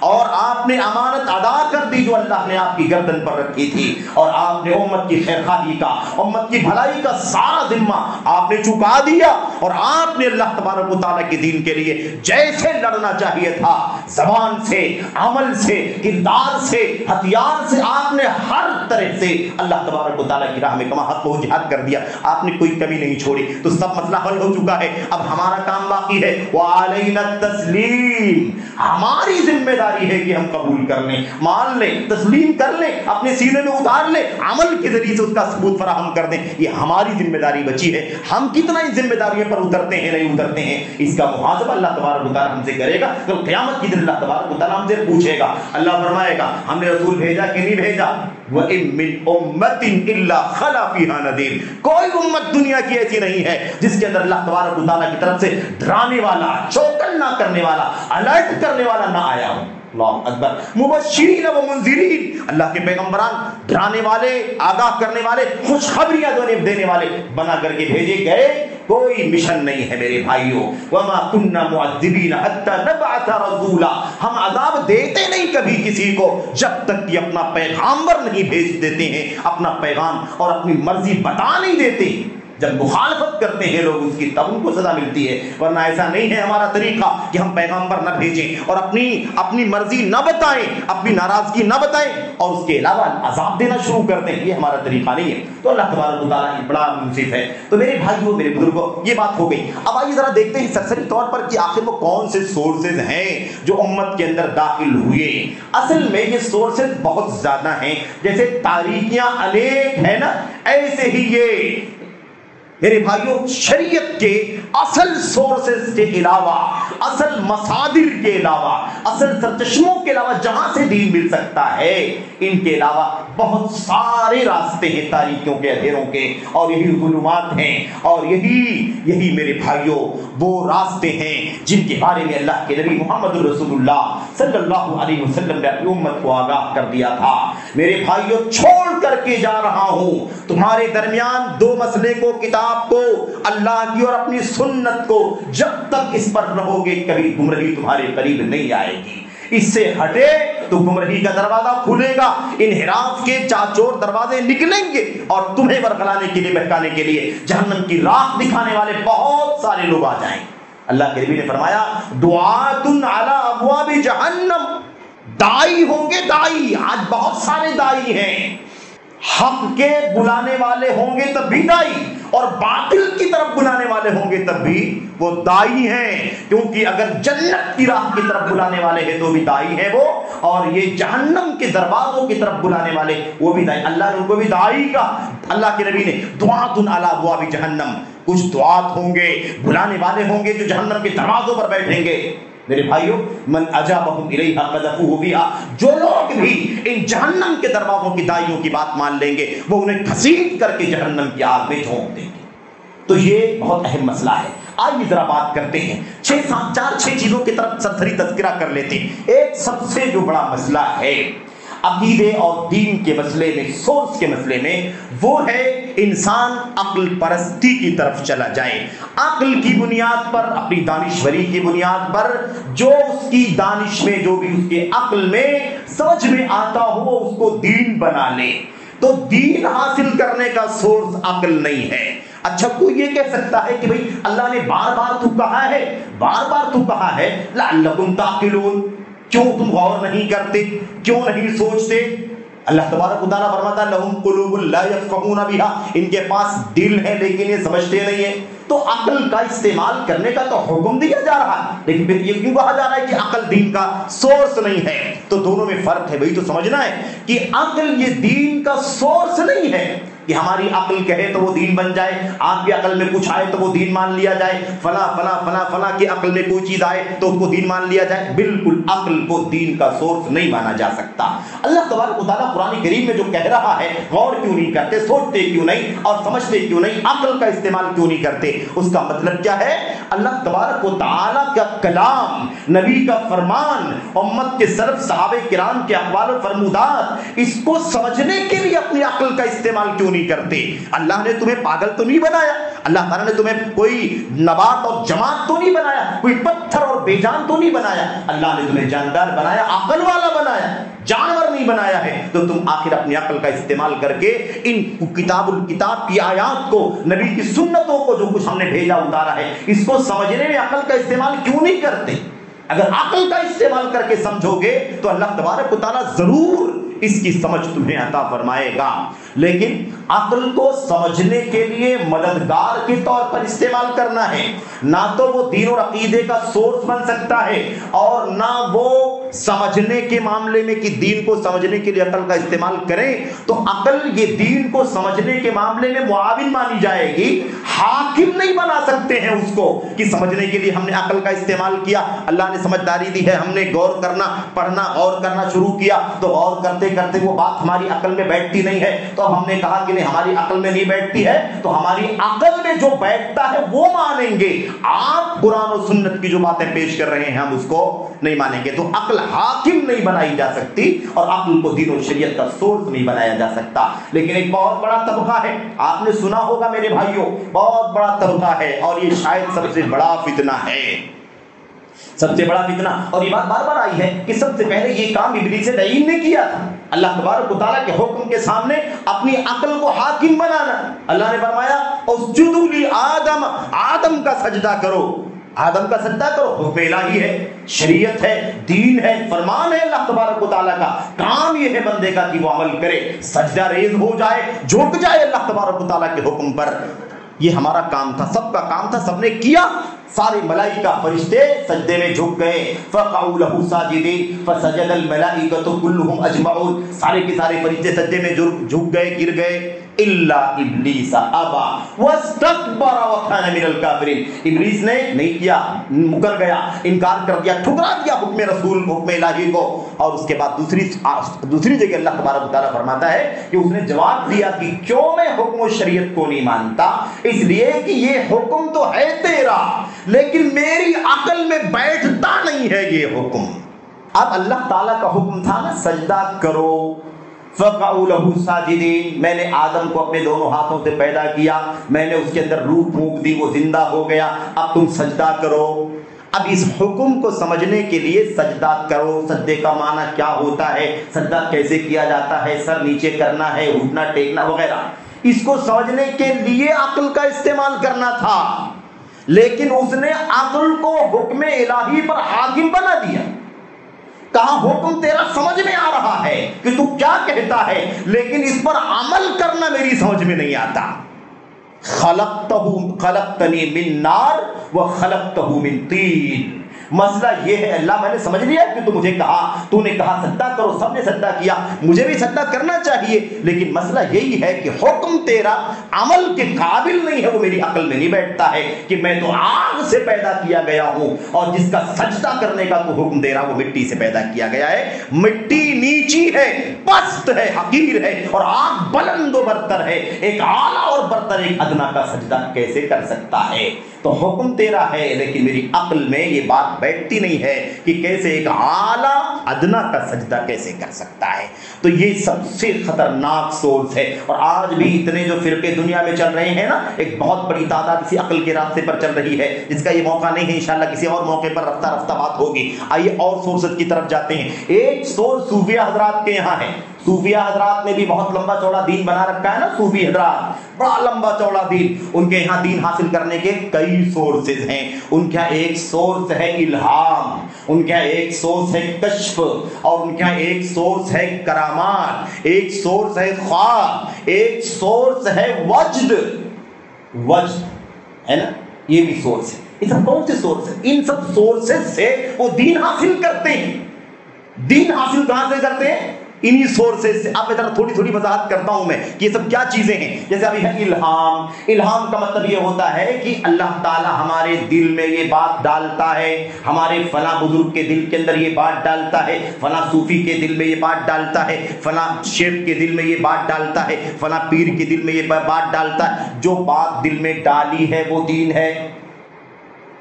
اور آپ نے امانت ادا کر دی جو اللہ نے آپ کی گردن پر رکھی تھی، اور آپ نے امت کی خیرخواہی کا، امت کی بھلائی کا سارا ذمہ آپ نے چکا دیا، اور آپ نے اللہ تبارک و تعالیٰ کے دین کے لیے جیسے لڑنا چاہیے تھا، زبان سے، عمل سے، کردار سے، ہتھیار سے، آپ نے ہر طرح سے اللہ تبارک و تعالیٰ کی راہ میں کما حق و جہاد کر دیا، آپ نے کوئی کمی نہیں چھوڑی۔ تو سب مسئلہ حل ہو چکا ہے، اب ہمارا کام باقی ہے، وعلینا التسلیم۔ ہماری ذمہ داری ہے کہ ہم قبول کر لیں، مان لیں، تسلیم کر لیں، اپنے سینے میں اتار لیں، عمل کے ذریعے سے اس کا ثبوت فراہم کر دیں۔ یہ ہماری ذمہ داری بچی ہے، ہم کتنا ان ذمہ داریوں پر اترتے ہیں نہیں اترتے ہیں، اس کا محاسبہ اللہ تبارک و تعالیٰ ہم سے کرے گا۔ تو قیامت کی دن اللہ تبارک و تعالیٰ ہم سے پوچھے گا، اللہ فرمائے گا ہم نے رسول بھیجا کہ نہیں بھیجا؟ وَإِن مِّنْ أُمَّةٍ إِلَّا خَلَا فِيهَا نَذِيرٌ۔ کوئی امت دنیا کی ایسی نہیں ہے جس کے اندر اللہ تبارک و تعالیٰ کی طرف سے ڈرانے والا، چوکنا کرنے والا، الرٹ کرنے والا نہ آیا ہو۔ اللہ اکبر۔ مبشرین و منذرین، اللہ کے پیغمبران ڈرانے والے، آگاہ کرنے والے، خوشخبریاں دینے والے بنا کر کے بھیجے گئے، کوئی مشن نہیں ہے میرے بھائیوں۔ وما كنا معذبین حتى نبعث رسولا، ہم عذاب دیتے نہیں کبھی کسی کو جب تک کہ اپنا پیغامبر نہیں بھیج دیتے ہیں، اپنا پیغام اور اپنی مرضی بتا نہیں دیتے۔ جب مخالفت کرتے ہیں لوگ اس کی، تب ان کو سزا ملتی ہے، ورنہ ایسا نہیں ہے ہمارا طریقہ کہ ہم پیغامبر نہ بھیجیں اور اپنی مرضی نہ بتائیں، اپنی ناراضگی نہ بتائیں اور اس کے علاوہ عذاب دینا شروع کر دیں، یہ ہمارا طریقہ نہیں ہے۔ تو اللہ تبارک و تعالیٰ بڑا منصف ہے۔ تو میرے بھائیوں، میرے بزرگوں، یہ بات ہو گئی۔ اب آئیے ذرا دیکھتے ہیں سرسری طور پر کہ آخر وہ کون سے سورسز ہیں جو امت کے اندر داخل ہوئے۔ اصل میں یہ سورسز بہت زیادہ ہیں، جیسے تاریخیاں انیک ہے نا، ایسے ہی یہ میرے بھائیوں شریعت کے اصل سورسز کے علاوہ، اصل مصادر کے علاوہ، اصل سرچشموں کے علاوہ جہاں سے دین مل سکتا ہے، ان کے علاوہ بہت سارے راستے ہیں تاریکیوں کے، اندھیروں کے، اور یہی ظلمات ہیں، اور یہی میرے بھائیوں وہ راستے ہیں جن کے بارے میں اللہ کے نبی محمد رسول اللہ صلی اللہ علیہ وسلم نے اپنی امت کو آگاہ کر دیا تھا۔ میرے بھائیوں، چھوڑ کر کے جا رہا ہوں تمہارے درمیان دو مسئلے کو، کتاب کو، اللہ کی اور اپنی سنت کو، جب تک اس پر رہو گے کبھی گمراہی تمہارے قریب نہیں آئے گی۔ اس سے ہٹے تو گمراہی کا دروازہ کھلے گا، انحراف کے چاچور دروازے نکلیں گے، اور تمہیں ورگلانے کے لیے، بہکانے کے لیے جہنم کی راہ دکھانے والے بہت سارے لوگ آ جائیں۔ اللہ کے نبی نے فرمایا دعات علی ابواب جہنم، دائی ہوں گے، دائی، آج بہت سارے دائی ہیں، حق کے بلانے والے ہوں گے تب بھی دائی، اور باطل کی طرف بلانے والے ہوں گے تب بھی وہ دائی ہیں، کیونکہ اگر جنت کی راہ کی طرف بلانے والے ہیں تو بھی دائی ہیں وہ، اور یہ جہنم کے دروازوں کی طرف بلانے والے وہ بھی دائی۔ اللہ نے ان کو بھی دائی کہا۔ اللہ کے نبی نے دعات علی ابواب جہنم، کچھ دعات ہوں گے، بلانے والے ہوں گے جو جہنم کے دروازوں پر بیٹھیں گے۔ میرے بھائیوں، من اجابہم الیہا قذفوہ بہا، جو لوگ بھی ان جہنم کے دروازوں کی دائیوں کی بات مان لیں گے وہ انہیں گھسیٹ کر کے جہنم کی آگ میں جھونک دیں گے۔ تو یہ بہت اہم مسئلہ ہے۔ آئیے ذرا بات کرتے ہیں 6 چیزوں کی طرف سرسری تذکرہ کر لیتے ہیں۔ ایک سب سے جو بڑا مسئلہ ہے عقیدے اور دین کے مسئلے میں، سورس کے مسئلے میں، وہ ہے انسان عقل پرستی کی طرف چلا جائے، عقل کی بنیاد پر، اپنی دانشوری کی بنیاد پر، جو اس کی دانش میں، جو بھی اس کے عقل میں سمجھ میں آتا ہو اس کو دین بنا لے۔ تو دین حاصل کرنے کا سورس عقل نہیں ہے۔ اچھا، کوئی یہ کہہ سکتا ہے کہ بھئی اللہ نے بار بار تو کہا ہے لعلکم تعقلون، کیوں تم غور نہیں کرتے، کیوں نہیں سوچتے؟ اللہ تبارک و تعالیٰ فرماتا ہے لہم قلوب لا یفقہون بہا، ان کے پاس دل ہے لیکن یہ سمجھتے نہیں ہیں۔ تو عقل کا استعمال کرنے کا تو حکم دیا جا رہا ہے، لیکن پھر یہ کیوں کہا جا رہا ہے کہ عقل دین کا سورس نہیں ہے؟ تو دونوں میں فرق ہے، وہی تو سمجھنا ہے کہ عقل یہ دین کا سورس نہیں ہے کہ ہماری عقل کہے تو وہ دین بن جائے، آپ کی عقل میں کچھ آئے تو وہ دین مان لیا جائے، فلاں فلاں فلاں فلاں کی عقل میں کوئی چیز آئے تو اس کو دین مان لیا جائے۔ بالکل عقل کو دین کا سورس نہیں مانا جا سکتا۔ اللہ تبارک و تعالیٰ قرآن کریم میں جو کہہ رہا ہے، غور کیوں نہیں کرتے، سوچتے کیوں نہیں اور سمجھتے کیوں نہیں، عقل کا استعمال کیوں نہیں کرتے؟ اس کا مطلب کیا ہے؟ اللہ تبارک و تعالیٰ کا کلام، نبی کا فرمان، امت کے سلف صحابہ کرام کے اقوال و فرمودات، اس کو سمجھنے کے لیے اپنی عقل کا استعمال کیوں نہیں کرتے؟ اللہ نے تمہیں پاگل تو نہیں بنایا، اللہ تعالیٰ نے تمہیں کوئی نبات اور جماعت تو نہیں بنایا، کوئی پتھر اور بے جان تو نہیں بنایا، اللہ نے تمہیں جاندار بنایا، عقل والا بنایا، جانور نہیں بنایا ہے۔ تو تم آخر اپنی عقل کا استعمال کر کے ان الکتاب کی آیات کو، نبی کی سنتوں کو، جو کچھ ہم نے بھیجا اتارا ہے، اس کو سمجھنے میں عقل کا استعمال کیوں نہیں کرتے؟ اگر عقل کا استعمال کر کے سمجھو گے تو اللہ تبارک و تعالیٰ ضرور اس کی سمجھ تمہیں عطا فرمائے گا۔ لیکن عقل کو سمجھنے کے لیے مددگار کے طور پر استعمال کرنا ہے، نہ تو وہ دین اور عقیدے کا سورس بن سکتا ہے، اور نہ وہ سمجھنے کے معاملے میں کہ دین کو سمجھنے کے لیے عقل کا استعمال کریں تو عقل یہ دین کو سمجھنے کے معاملے میں معاون مانی جائے گی، حاکم نہیں بنا سکتے ہیں اس کو کہ سمجھنے کے لیے ہم نے عقل کا استعمال کیا، اللہ نے سمجھداری دی ہے، ہم نے غور کرنا، پڑھنا، غور کرنا شروع کیا، تو غور کرتے کرتے وہ بات ہماری عقل میں بیٹھتی نہیں ہے، تو ہم نے کہا کہ نہیں ہماری عقل میں نہیں بیٹھتی ہے، تو ہماری عقل میں جو بیٹھتا ہے وہ مانیں گے۔ آپ قرآن و سنت کی جو باتیں پیش کر رہے ہیں ہم اس کو نہیں مانیں گے۔ تو عقل حاکم نہیں بنائی جا سکتی اور عقل کو دین و شریعت کا سورس نہیں بنایا جا سکتا۔ لیکن ایک بہت بڑا طبقہ ہے، آپ نے سنا ہوگا میرے بھائیوں، بہت بڑا طبقہ ہے، اور یہ شاید سب سے بڑا فتنہ ہے، سب سے بڑا فتنہ، اور یہ بات بار بار آئی ہے کہ سب سے پہلے یہ کام ابلیس لعین نے کیا تھا، اللہ تبارک و تعالیٰ کے حکم کے سامنے اپنی عقل کو حاکم بنانا۔ اللہ نے فرمایا اسجدوا لآدم، آدم کا سجدہ کرو، آدم کا سجدہ کرو، حکم الہی ہے، شریعت ہے، دین ہے، فرمان ہے اللہ تبارک و تعالیٰ کا، کام یہ ہے بندے کا کہ وہ عمل کرے، سجدہ ریز ہو جائے، جھک جائے اللہ تبارک و تعالیٰ کے حکم پر۔ یہ ہمارا کام تھا، سب کا کام تھا، سب نے کیا، سارے ملائکہ فرشتے سجدے میں جھک گئے، فقعوا لہ ساجدین فسجد الملائکۃ کلھم اجمعون، سارے کے سارے فرشتے سجدے میں جھک گئے، گر گئے، الا ابلیس ابا واستکبر وکان من الکافرین، ابلیس نے نہیں کیا، مکر گیا، انکار کر دیا، ٹھکرا دیا حکم رسول، حکم الہی کو۔ اور اس کے بعد دوسری جگہ اللہ تبارک و تعالیٰ فرماتا ہے کہ اس نے جواب دیا کہ کیوں میں حکم و شریعت کو نہیں مانتا؟ اس لیے کہ یہ حکم تو ہے تیرا لیکن میری عقل میں بیٹھتا نہیں ہے یہ حکم۔ اب اللہ تعالیٰ کا حکم تھا نا سجدہ کرو، فقعوا لہ ساجدین، میں نے آدم کو اپنے دونوں ہاتھوں سے پیدا کیا، میں نے اس کے اندر روح پھونک دی، وہ زندہ ہو گیا، اب تم سجدہ کرو۔ اب اس حکم کو سمجھنے کے لیے سجدہ کرو، سجدے کا معنی کیا ہوتا ہے، سجدہ کیسے کیا جاتا ہے، سر نیچے کرنا ہے، اٹھنا ٹیکنا وغیرہ، اس کو سمجھنے کے لیے عقل کا استعمال کرنا تھا، لیکن اس نے عقل کو حکم الہی پر حاکم بنا دیا۔ کہا حکم تیرا سمجھ میں آ رہا ہے کہ تو کیا کہتا ہے، لیکن اس پر عمل کرنا میری سمجھ میں نہیں آتا۔ خلقتنی من نار وخلقتہ من طین، مسئلہ یہ ہے اللہ میں نے سمجھ لیا کہ تو مجھے کہا، تو نے کہا سجدہ کرو، سب نے سجدہ کیا، مجھے بھی سجدہ کرنا چاہیے، لیکن مسئلہ یہی ہے کہ حکم تیرا عمل کے قابل نہیں ہے، وہ میری عقل میں نہیں بیٹھتا ہے کہ میں تو آگ سے پیدا کیا گیا ہوں، اور جس کا سجدہ کرنے کا تو حکم دے رہا وہ مٹی سے پیدا کیا گیا ہے، مٹی نیچی ہے، پست ہے، حقیر ہے، اور آگ بلند و برتر ہے، ایک اعلیٰ اور برتر ایک ادنا کا سجدہ کیسے کر سکتا ہے؟ تو حکم تیرا ہے لیکن میری عقل میں یہ بات بیٹھتی نہیں ہے کہ کیسے ایک اعلیٰ ادنا کا سجدہ کیسے کر سکتا ہے۔ تو یہ سب سے خطرناک سورس ہے، اور آج بھی اتنے جو فرقے دنیا میں چل رہے ہیں نا، ایک بہت بڑی تعداد اسی عقل کے راستے پر چل رہی ہے، جس کا یہ موقع نہیں ہے، انشاءاللہ کسی اور موقع پر رفتہ رفتہ بات ہوگی۔ آئیے اور سورسز کی طرف جاتے ہیں۔ ایک سورس صوفیہ حضرات کے یہاں ہے، صوفیہ حضرات نے بھی بہت لمبا چوڑا دین بنا رکھا ہے نا، صوفی حضرات بڑا لمبا چوڑا دین. ان کے یہاں دین حاصل کرنے کے کئی سورسز ہیں. ان کا ایک سورس ہے الہام, ان کا ایک سورس ہے کشف, اور ان کا ایک سورس ہے کرامات, ایک سورس ہے خواب, ایک سورس ہے وجد ہے نا, یہ بھی سورس ہے. یہ سب کون سے سورس ہیں؟ ان سب سورسز سے وہ دین حاصل کرتے ہیں. دین حاصل کہاں سے کرتے ہیں؟ انہی سورسز سے. آپ ذرا تھوڑی تھوڑی وضاحت کرتا ہوں میں کہ یہ سب کیا چیزیں ہیں. جیسے ابھی ہے الہام. الہام کا مطلب یہ ہوتا ہے کہ اللہ تعالی ہمارے دل میں یہ بات ڈالتا ہے, ہمارے فلاں بزرگ کے دل کے اندر یہ بات ڈالتا ہے, فلاں صوفی کے دل میں یہ بات ڈالتا ہے, فلاں شیخ کے دل میں یہ بات ڈالتا ہے, فلاں پیر کے دل میں یہ بات ڈالتا ہے. جو بات دل میں ڈالی ہے وہ دین ہے,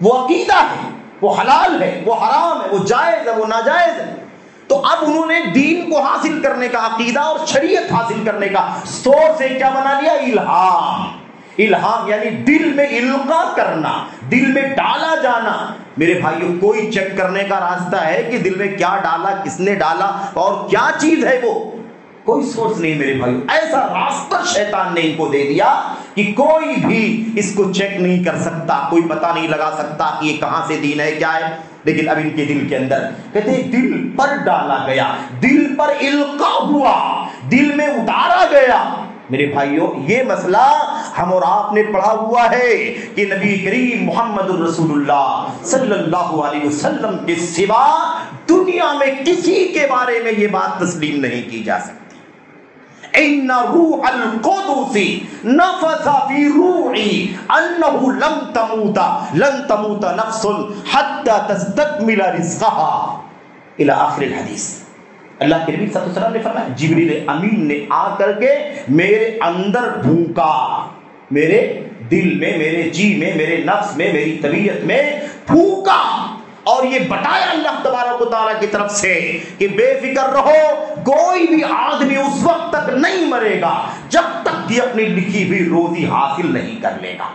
وہ عقیدہ ہے, وہ حلال ہے, وہ حرام ہے, وہ جائز ہے, وہ ناجائز ہے. تو اب انہوں نے دین کو حاصل کرنے کا, عقیدہ اور شریعت حاصل کرنے کا سورس سے کیا بنا لیا؟ الہام. الہام یعنی دل میں القاء کرنا, دل میں ڈالا جانا. میرے بھائیوں, کوئی چیک کرنے کا راستہ ہے کہ دل میں کیا ڈالا, کس نے ڈالا اور کیا چیز ہے وہ؟ کوئی سورس نہیں میرے بھائیوں. ایسا راستہ شیطان نے ان کو دے دیا کہ کوئی بھی اس کو چیک نہیں کر سکتا, کوئی پتہ نہیں لگا سکتا کہ یہ کہاں سے دین ہے, کیا ہے. لیکن اب ان کے دل کے اندر کہتے ہیں دل پر ڈالا گیا, دل پر القاء ہوا, دل میں اتارا گیا. میرے بھائیوں, یہ مسئلہ ہم اور آپ نے پڑھا ہوا ہے کہ نبی کریم محمد الرسول اللہ صلی اللہ علیہ وسلم کے سوا دنیا میں کسی کے بارے میں یہ بات تسلیم نہیں کی جا سکتی. ان روح القدس نفث فی روحی انه لن تموت نفس حتى تستكمل رزقها الى آخر الحدیث. اللہ کے نبی صلی اللہ علیہ وسلم نے فرمایا, جبریل امین نے آ کر کے میرے اندر بھونکا, میرے دل میں, میرے جی میں, میرے نفس میں, میری طبیعت میں پھونکا, اور یہ بتایا اللہ تبارک و تعالیٰ کی طرف سے کہ بے فکر رہو, کوئی بھی آدمی اس وقت تک نہیں مرے گا جب تک کہ اپنی لکھی ہوئی روزی حاصل نہیں کر لے گا.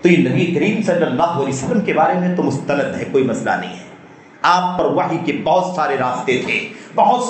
تو یہ نبی کریم صلی اللہ علیہ وسلم کے بارے میں تو مستند ہے, کوئی مسئلہ نہیں ہے. آپ پر وحی کے بہت سارے راستے تھے, بہت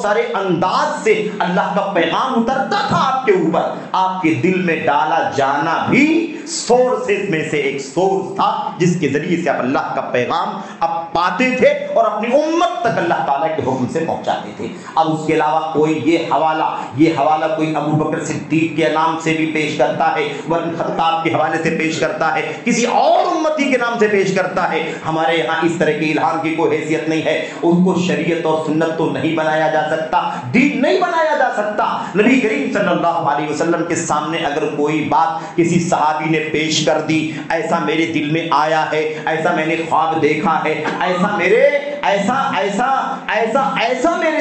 سارے انداز سے اللہ کا پیغام اترتا تھا آپ کے اوپر. آپ کے دل میں ڈالا جانا بھی سورسز میں سے ایک سورس تھا جس کے ذریعے سے آپ اللہ کا پیغام اب پاتے تھے اور اپنی امت تک اللہ تعالیٰ کے حکم سے پہنچاتے تھے. اب اس کے علاوہ کوئی یہ حوالہ کوئی ابو بکر صدیق کے نام سے بھی پیش کرتا ہے, ورن خطاب کے حوالے سے پیش کرتا ہے, کسی اور امتی کے نام سے پیش کرتا ہے. ہمارے یہاں اس طرح کی الہام کی کوئی حیثیت نہیں ہے. اس کو شریعت اور سنت تو نہیں بنایا جا سکتا, دین نہیں بنایا جا سکتا. نبی کریم صلی اللہ علیہ وسلم کے سامنے اگر کوئی بات کسی صحابی نے پیش کر دی, ایسا میرے دل میں آیا ہے, ایسا میں نے خواب دیکھا ہے, ایسا میرے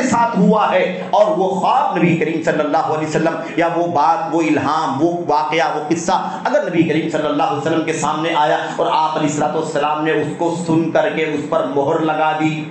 ساتھ ہوا ہے, اور وہ خواب نبی کریم صلی اللہ علیہ وسلم یا وہ بات, وہ الہام, وہ واقعہ, وہ قصہ اگر نبی کریم صلی اللہ علیہ وسلم کے سامنے آیا اور آپ علیہ الصلوۃ والسلام نے اس کو سن کر کے اس پر مہر لگا دی,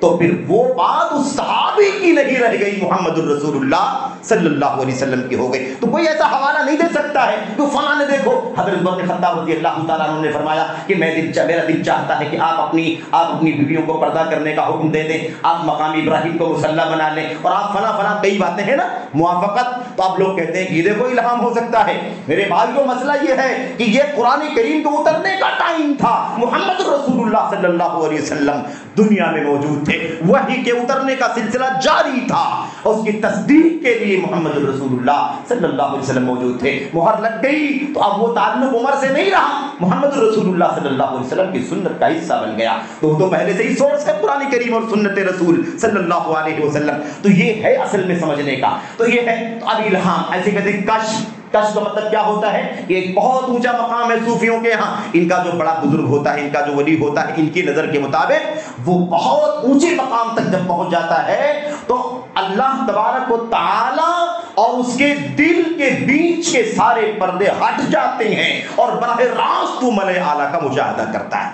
تو پھر وہ بات اس صحابی کی نہیں رہ گئی, محمد الرسول اللہ صلی اللہ علیہ وسلم کی ہو گئی. تو کوئی ایسا حوالہ نہیں دے سکتا ہے کہ فلاں نے دیکھو. حضرت عمر بن خطاب رضی اللہ تعالیٰ عنہ نے فرمایا کہ میرا دل چاہتا ہے کہ آپ اپنی بیویوں کو پردہ کرنے کا حکم دے دیں, آپ مقام ابراہیم کو مصلی بنا لیں, اور آپ فلاں کئی باتیں ہیں نا موافقت. تو آپ لوگ کہتے ہیں کہ دیکھو الہام ہو سکتا ہے. میرے بھائیوں, مسئلہ یہ ہے کہ یہ قرآن کریم کو اترنے کا ٹائم تھا. محمد رسول اللہ صلی اللہ علیہ وسلم دنیا میں موجود تھے, وحی کے اترنے کا سلسلہ جاری تھا, اور اس کی تصدیق کے لیے محمد رسول اللہ صلی اللہ علیہ وسلم موجود تھے. مہر لگ گئی تو اب وہ تعلق عمر سے نہیں رہا, محمد رسول اللہ صلی اللہ علیہ وسلم کی سنت کا حصہ بن گیا. تو پہلے سے ہی سورس ہے قرآن کریم اور سنت رسول صلی اللہ علیہ وسلم. تو یہ ہے اصل میں سمجھنے کا. تو یہ ہے. تو اب الہام ایسے کہتے ہیں کشف کا مطلب کیا ہوتا ہے؟ یہ ایک بہت اونچا مقام ہے صوفیوں کے ہاں. ان کا جو بڑا بزرگ ہوتا ہے, ان کا جو ولی ہوتا ہے, ان کی نظر کے مطابق وہ بہت اونچے مقام تک جب پہنچ جاتا ہے تو اللہ تبارک و تعالی اور اس کے دل کے بیچ کے سارے پردے ہٹ جاتے ہیں اور براہ راست وہ ملائے اعلیٰ کا مشاہدہ کرتا ہے,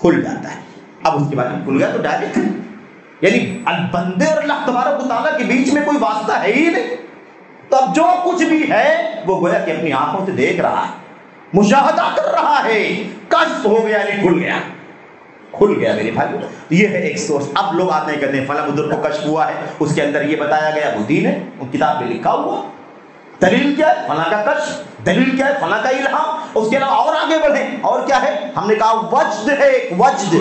کھل جاتا ہے. اب اس کے بعد کھل گیا تو ڈائریکٹ, یعنی بندے اور اللہ تبارک و تعالیٰ کے بیچ میں کوئی واسطہ ہے ہی نہیں. تو اب جو کچھ بھی ہے وہ گویا کہ اپنی آنکھوں سے دیکھ رہا ہے, مشاہدہ کر رہا ہے. کشف ہو گیا, یعنی کھل گیا میرے بھائی. یہ ہے ایک سورس. اب لوگ آتے ہیں کہتے ہیں فلاں بزرگ کو کشف ہوا ہے, اس کے اندر یہ بتایا گیا, وہ دین ہے, وہ کتاب میں لکھا ہوا. دلیل کیا ہے؟ فلاں کا کشف. دلیل کیا ہے؟ فلاں کا الہام. اس کے علاوہ اور آگے بڑھیں, اور کیا ہے؟ ہم نے کہا وجد ہے, ایک وجد.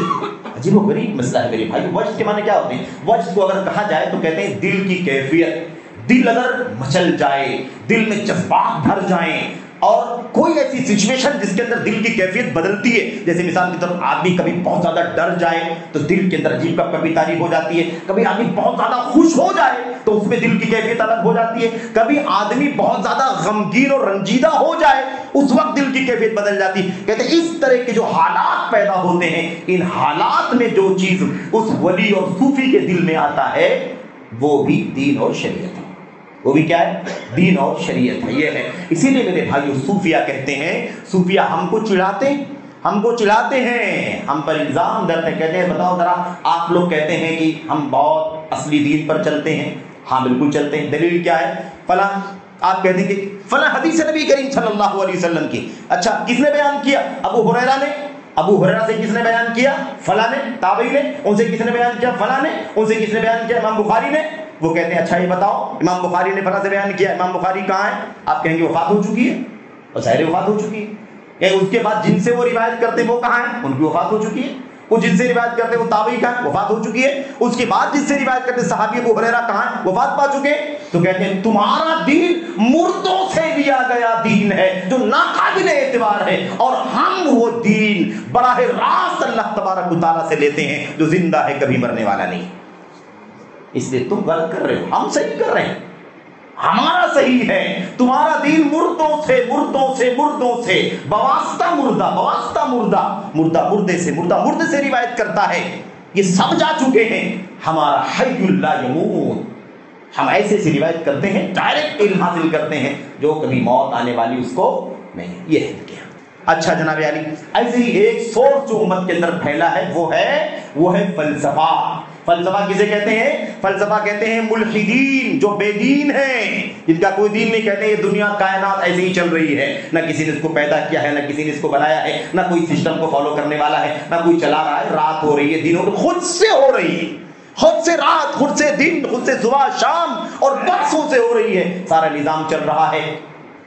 عجیب و غریب مسئلہ ہے میرے بھائی. وجد کے معنی کیا ہوتے ہیں؟ وجد کو اگر کہا جائے تو کہتے ہیں دل کی کیفیت. دل اگر مچل جائے, دل میں جذبات بھر جائیں, اور کوئی ایسی سچویشن جس کے اندر دل کی کیفیت بدلتی ہے. جیسے مثال کی طرف آدمی کبھی بہت زیادہ ڈر جائے تو دل کے اندر عجیب کبھی تاریخ ہو جاتی ہے. کبھی آدمی بہت زیادہ خوش ہو جائے تو اس میں دل کی کیفیت الگ ہو جاتی ہے. کبھی آدمی بہت زیادہ غمگین اور رنجیدہ ہو جائے اس وقت دل کی کیفیت بدل جاتی ہے. کہتے ہیں اس طرح کے جو حالات پیدا ہوتے ہیں, ان حالات میں جو چیز اس ولی اور صوفی کے دل میں آتا ہے وہ بھی دین اور شریعت ہے. وہ بھی کیا ہے؟ دین اور شریعت ہے. یہ ہے. اسی لیے میرے بھائیو صوفیہ کہتے ہیں, صوفیہ ہم کو چڑھاتے ہیں, ہم پر الزام ڈالتے ہیں. کہتے ہیں بتاؤ ذرا, آپ لوگ کہتے ہیں کہ ہم بہت اصلی دین پر چلتے ہیں. ہاں بالکل چلتے ہیں. دلیل کیا ہے؟ فلاں. آپ کہتے ہیں کہ فلاں حدیث نبی کریم صلی اللہ علیہ وسلم کی. اچھا, کس نے بیان کیا؟ ابو ہریرہ نے. ابو ہریرہ سے کس نے بیان کیا؟ فلاں نے. تابعی نے. ان سے کس نے بیان کیا؟ فلاں نے. ان سے کس نے بیان کیا؟ امام بخاری نے. وہ کہتے ہیں اچھا یہ بتاؤ, امام بخاری نے فلاں سے بیان کیا. امام بخاری کہاں ہے؟ آپ کہیں گے وفات ہو چکی ہے. اور ظاہر وفات ہو چکی ہے. اس کے بعد جن سے وہ روایت کرتے ہیں وہ کہاں ہیں؟ ان کی وفات ہو چکی ہے. وہ جن سے روایت کرتے ہیں وہ تابعی کہاں ہے؟ وفات ہو چکی ہے. اس کے بعد جس سے روایت کرتے ہیں صحابی ابو ہریرہ کہاں ہے؟ وفات پا چکے. تو کہتے ہیں تمہارا دین مردوں سے لیا گیا دین ہے جو ناقابل اعتبار ہے, اور ہم وہ دین براہ راست اللہ تبارک و تعالیٰ سے لیتے ہیں جو زندہ ہے, کبھی مرنے والا نہیں. اس لیے تم غلط کر رہے ہو, ہم صحیح کر رہے ہیں. ہمارا صحیح ہے, تمہارا دین مردوں سے بواسطہ مردے سے روایت کرتا ہے. یہ سب جا چکے ہیں. ہمارا حی اللہ یموت, ہم ایسے سے روایت کرتے ہیں, ڈائریکٹ علم حاصل کرتے ہیں جو کبھی موت آنے والی اس کو نہیں. یہ ہے کیا. اچھا جناب علی, ایسے ہی ایک سورس جو امت کے اندر پھیلا ہے وہ ہے فلسفہ. فلسفہ کسے کہتے ہیں؟ فلسفہ کہتے ہیں ملحدین, جو بے دین ہیں, جن کا کوئی دین نہیں. کہتے ہیں یہ دنیا کائنات ایسے ہی چل رہی ہے, نہ کسی نے اس کو پیدا کیا ہے, نہ کسی نے اس کو بنایا ہے, نہ کوئی سسٹم کو فالو کرنے والا ہے, نہ کوئی چلا رہا ہے. رات ہو رہی ہے, دن ہو, خود سے ہو رہی ہے. خود سے رات, خود سے دن, خود سے صبح شام, اور برسوں سے ہو رہی ہے. سارا نظام چل رہا ہے.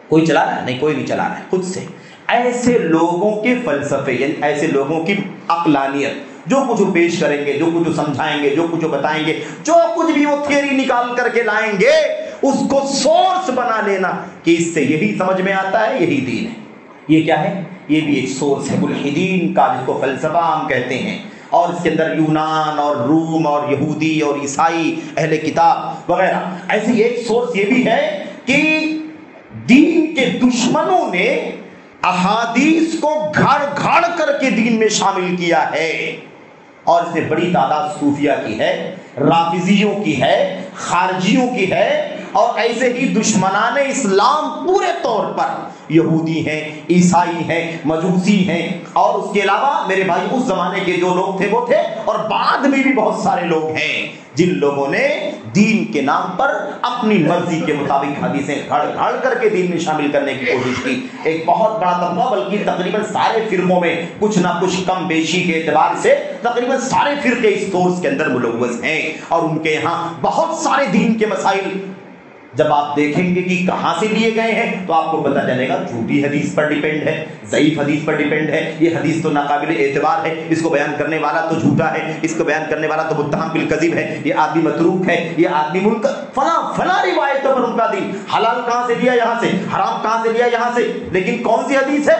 کوئی چلا رہا ہے؟ نہیں, کوئی نہیں چلا رہا ہے, خود سے. ایسے لوگوں کے فلسفے, یعنی ایسے لوگوں کی عقلانیت, جو کچھ وہ پیش کریں گے, جو کچھ وہ سمجھائیں گے, جو کچھ وہ بتائیں گے, جو کچھ بھی وہ تھیوری نکال کر کے لائیں گے, اس کو سورس بنا لینا کہ اس سے یہی سمجھ میں آتا ہے, یہی دین ہے. یہ کیا ہے؟ یہ بھی ایک سورس ہے ملحدین کا, جس کو فلسفہ ہم کہتے ہیں. اور اس کے اندر یونان اور روم اور یہودی اور عیسائی اہل کتاب وغیرہ. ایسی ایک سورس یہ بھی ہے کہ دین کے دشمنوں نے احادیث کو گھڑ کر کے دین میں شامل کیا ہے. اور اس میں بڑی تعداد صوفیہ کی ہے, رافضیوں کی ہے, خارجیوں کی ہے, اور ایسے ہی دشمنان اسلام پورے طور پر یہودی ہیں, عیسائی ہیں, مجوسی ہیں. اور اس کے علاوہ میرے بھائی اس زمانے کے جو لوگ تھے وہ تھے, اور بعد میں بھی بہت سارے لوگ ہیں جن لوگوں نے دین کے نام پر اپنی مرضی کے مطابق حدیثیں گھڑ کر کے دین میں شامل کرنے کی کوشش کی. ایک بہت بڑا طبقہ, بلکہ تقریباً سارے فرقوں میں کچھ نہ کچھ کم بیشی کے اعتبار سے تقریباً سارے فرقے اس سورس کے اندر ملوث ہیں. اور ان کے یہاں بہت سارے دین کے مسائل جب آپ دیکھیں گے کہ کہاں سے لیے گئے ہیں تو آپ کو پتہ چلے گا جھوٹی حدیث پر ڈیپینڈ ہے, ضعیف حدیث پر ڈیپینڈ ہے. یہ حدیث تو ناقابل اعتبار ہے, اس کو بیان کرنے والا تو جھوٹا ہے, اس کو بیان کرنے والا تو متہم بالکذب ہے, یہ آدمی متروک ہے, یہ آدمی منکر, فلاں روایتوں پر ان کا دین. حلال کہاں سے لیا؟ یہاں سے. حرام کہاں سے لیا؟ یہاں سے. لیکن کون سی حدیث ہے,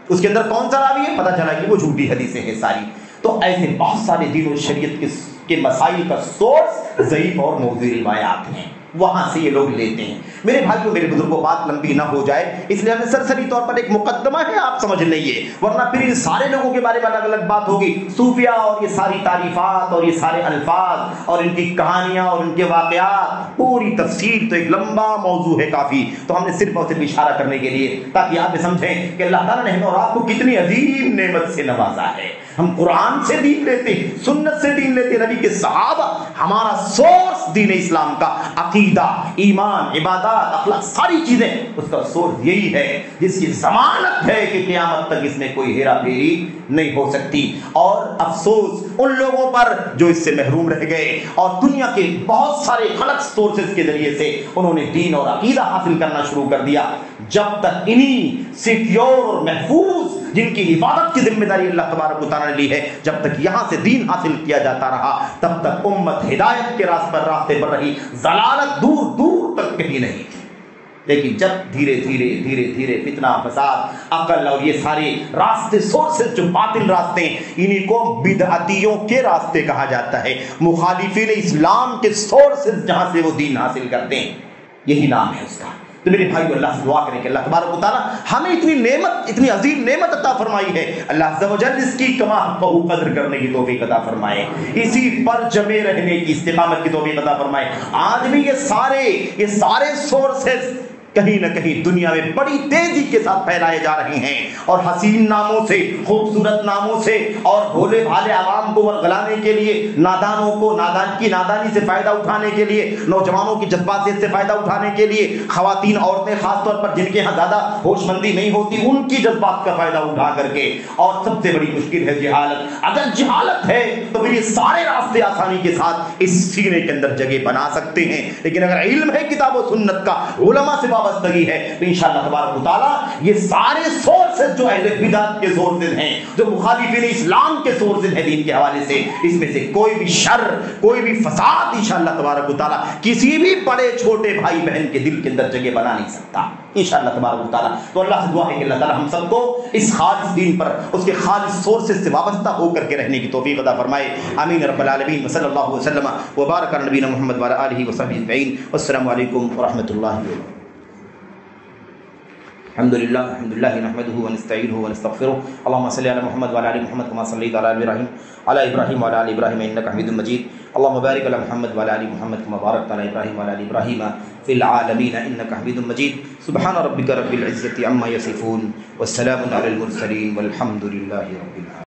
اس کے اندر کون سا راوی ہے, پتہ چلا کہ وہ جھوٹی حدیثیں ہیں ساری. تو ایسے بہت سارے دین و شریعت کے مسائل کا سورس ضعیف اور موضوع روایات ہیں, وہاں سے یہ لوگ لیتے ہیں. میرے بھائیوں, میرے بزرگوں, بات لمبی نہ ہو جائے اس لیے ہمیں سرسری طور پر ایک مقدمہ ہے, آپ سمجھ لئیے, ورنہ پھر ان سارے لوگوں کے بارے میں الگ الگ بات ہوگی. صوفیہ اور یہ ساری تعریفات اور یہ سارے الفاظ اور ان کی کہانیاں اور ان کے واقعات, پوری تفصیل تو ایک لمبا موضوع ہے کافی. تو ہم نے صرف اور صرف اشارہ کرنے کے لیے, تاکہ آپ سمجھیں کہ اللہ تعالیٰ نے ہمیں اور آپ کو کتنی عظیم نعمت سے نوازا ہے. ہم قرآن سے دین لیتے ہیں, سنت سے دین لیتے ہیں, نبی کے صحابہ. ہمارا سورس دین اسلام کا عقیدہ, ایمان, عبادات, اخلاق, ساری چیزیں, اس کا سورس یہی ہے جس کی ضمانت ہے کہ قیامت تک اس میں کوئی ہیرا پھیری نہیں ہو سکتی. اور افسوس ان لوگوں پر جو اس سے محروم رہ گئے، اور دنیا کے بہت سارے غلط سورسز کے ذریعے سے انہوں نے دین اور عقیدہ حاصل کرنا شروع کر دیا۔ جب تک انہی سیکیور اور محفوظ جن کی حفاظت کی ذمہ داری اللہ تبارک و تعالیٰ نے لی ہے، جب تک یہاں سے دین حاصل کیا جاتا رہا، تب تک امت ہدایت کے راستے پر رہی، ضلالت دور دور تک کہیں نہیں تھی۔ لیکن جب دھیرے دھیرے فتنہ، فساد، عقل اور یہ سارے راستے سورسز جو باطل راستے ہیں، انہی کو بدعتیوں کے راستے کہا جاتا ہے، مخالفین اسلام کے سورسز جہاں سے وہ دین حاصل کرتے ہیں، یہی نام ہے اس کا۔ تو میرے بھائیو، اللہ سے دعا کریں کہ اللہ تبارک و تعالیٰ ہمیں اتنی عظیم نعمت عطا فرمائی ہے، اللہ عز و جل اس کی کما حقہ قدر کرنے کی توفیق عطا فرمائے، اسی پر جمے رہنے کی استقامت کی توفیق عطا فرمائے۔ آج بھی یہ سارے سورسز کہیں نہ کہیں دنیا میں بڑی تیزی کے ساتھ پھیلائے جا رہے ہیں، اور حسین ناموں سے، خوبصورت ناموں سے، اور بھولے بھالے عوام کو ورغلانے کے لیے، نادانوں کو نادانی سے فائدہ اٹھانے کے لیے، نوجوانوں کی جذباتیت سے فائدہ اٹھانے کے لیے، خواتین، عورتیں خاص طور پر جن کے یہاں زیادہ ہوش مندی نہیں ہوتی، ان کی جذبات کا فائدہ اٹھا کر کے، اور سب سے بڑی مشکل ہے جہالت۔ اگر جہالت ہے تو پھر یہ سارے راستے آسانی کے ساتھ اس سینے کے اندر جگہ بنا سکتے ہیں، لیکن اگر علم ہے کتاب و سنت کا، علماء سے وابستگی ہے، تو انشاءاللہ تبارک و تعالیٰ یہ سارے سورسز جو اہل بدعت کے سورسز ہیں، جو مخالفین اسلام کے سورسز ہیں دین کے حوالے سے، اس میں سے کوئی بھی شر، کوئی بھی فساد انشاءاللہ تبارک و تعالیٰ کسی بھی بڑے چھوٹے بھائی بہن کے دل کے اندر جگہ بنا نہیں سکتا انشاءاللہ تبارک و تعالیٰ۔ تو اللہ سے دعا ہے کہ اللہ تعالیٰ ہم سب کو اس خالص دین پر، اس کے خالص سورسز سے وابستہ ہو کر کے رہنے کی توفیق عطا فرمائے، آمین رب العالمین۔ وصلی اللہ وسلم وبارک علی نبینا محمد وعلی آلہ وصحبہ اجمعین، والسلام علیکم ورحمۃ اللہ وبرکاتہ۔ الحمد للہ نحمده ونستعینه ونستغفره، اللهم صل علی محمد وعلی آل محمد كما صلیت علی ابراہیم وعلی آل ابراہیم انک حمید مجید، اللهم بارک علی محمد وعلی آل محمد كما بارکت علی ابراہیم وعلی آل ابراہیم فی العالمین انک حمید مجید۔ سبحان ربک رب العزة عما یصفون، والسلام علی المرسلین، والحمد للہ رب العالمین۔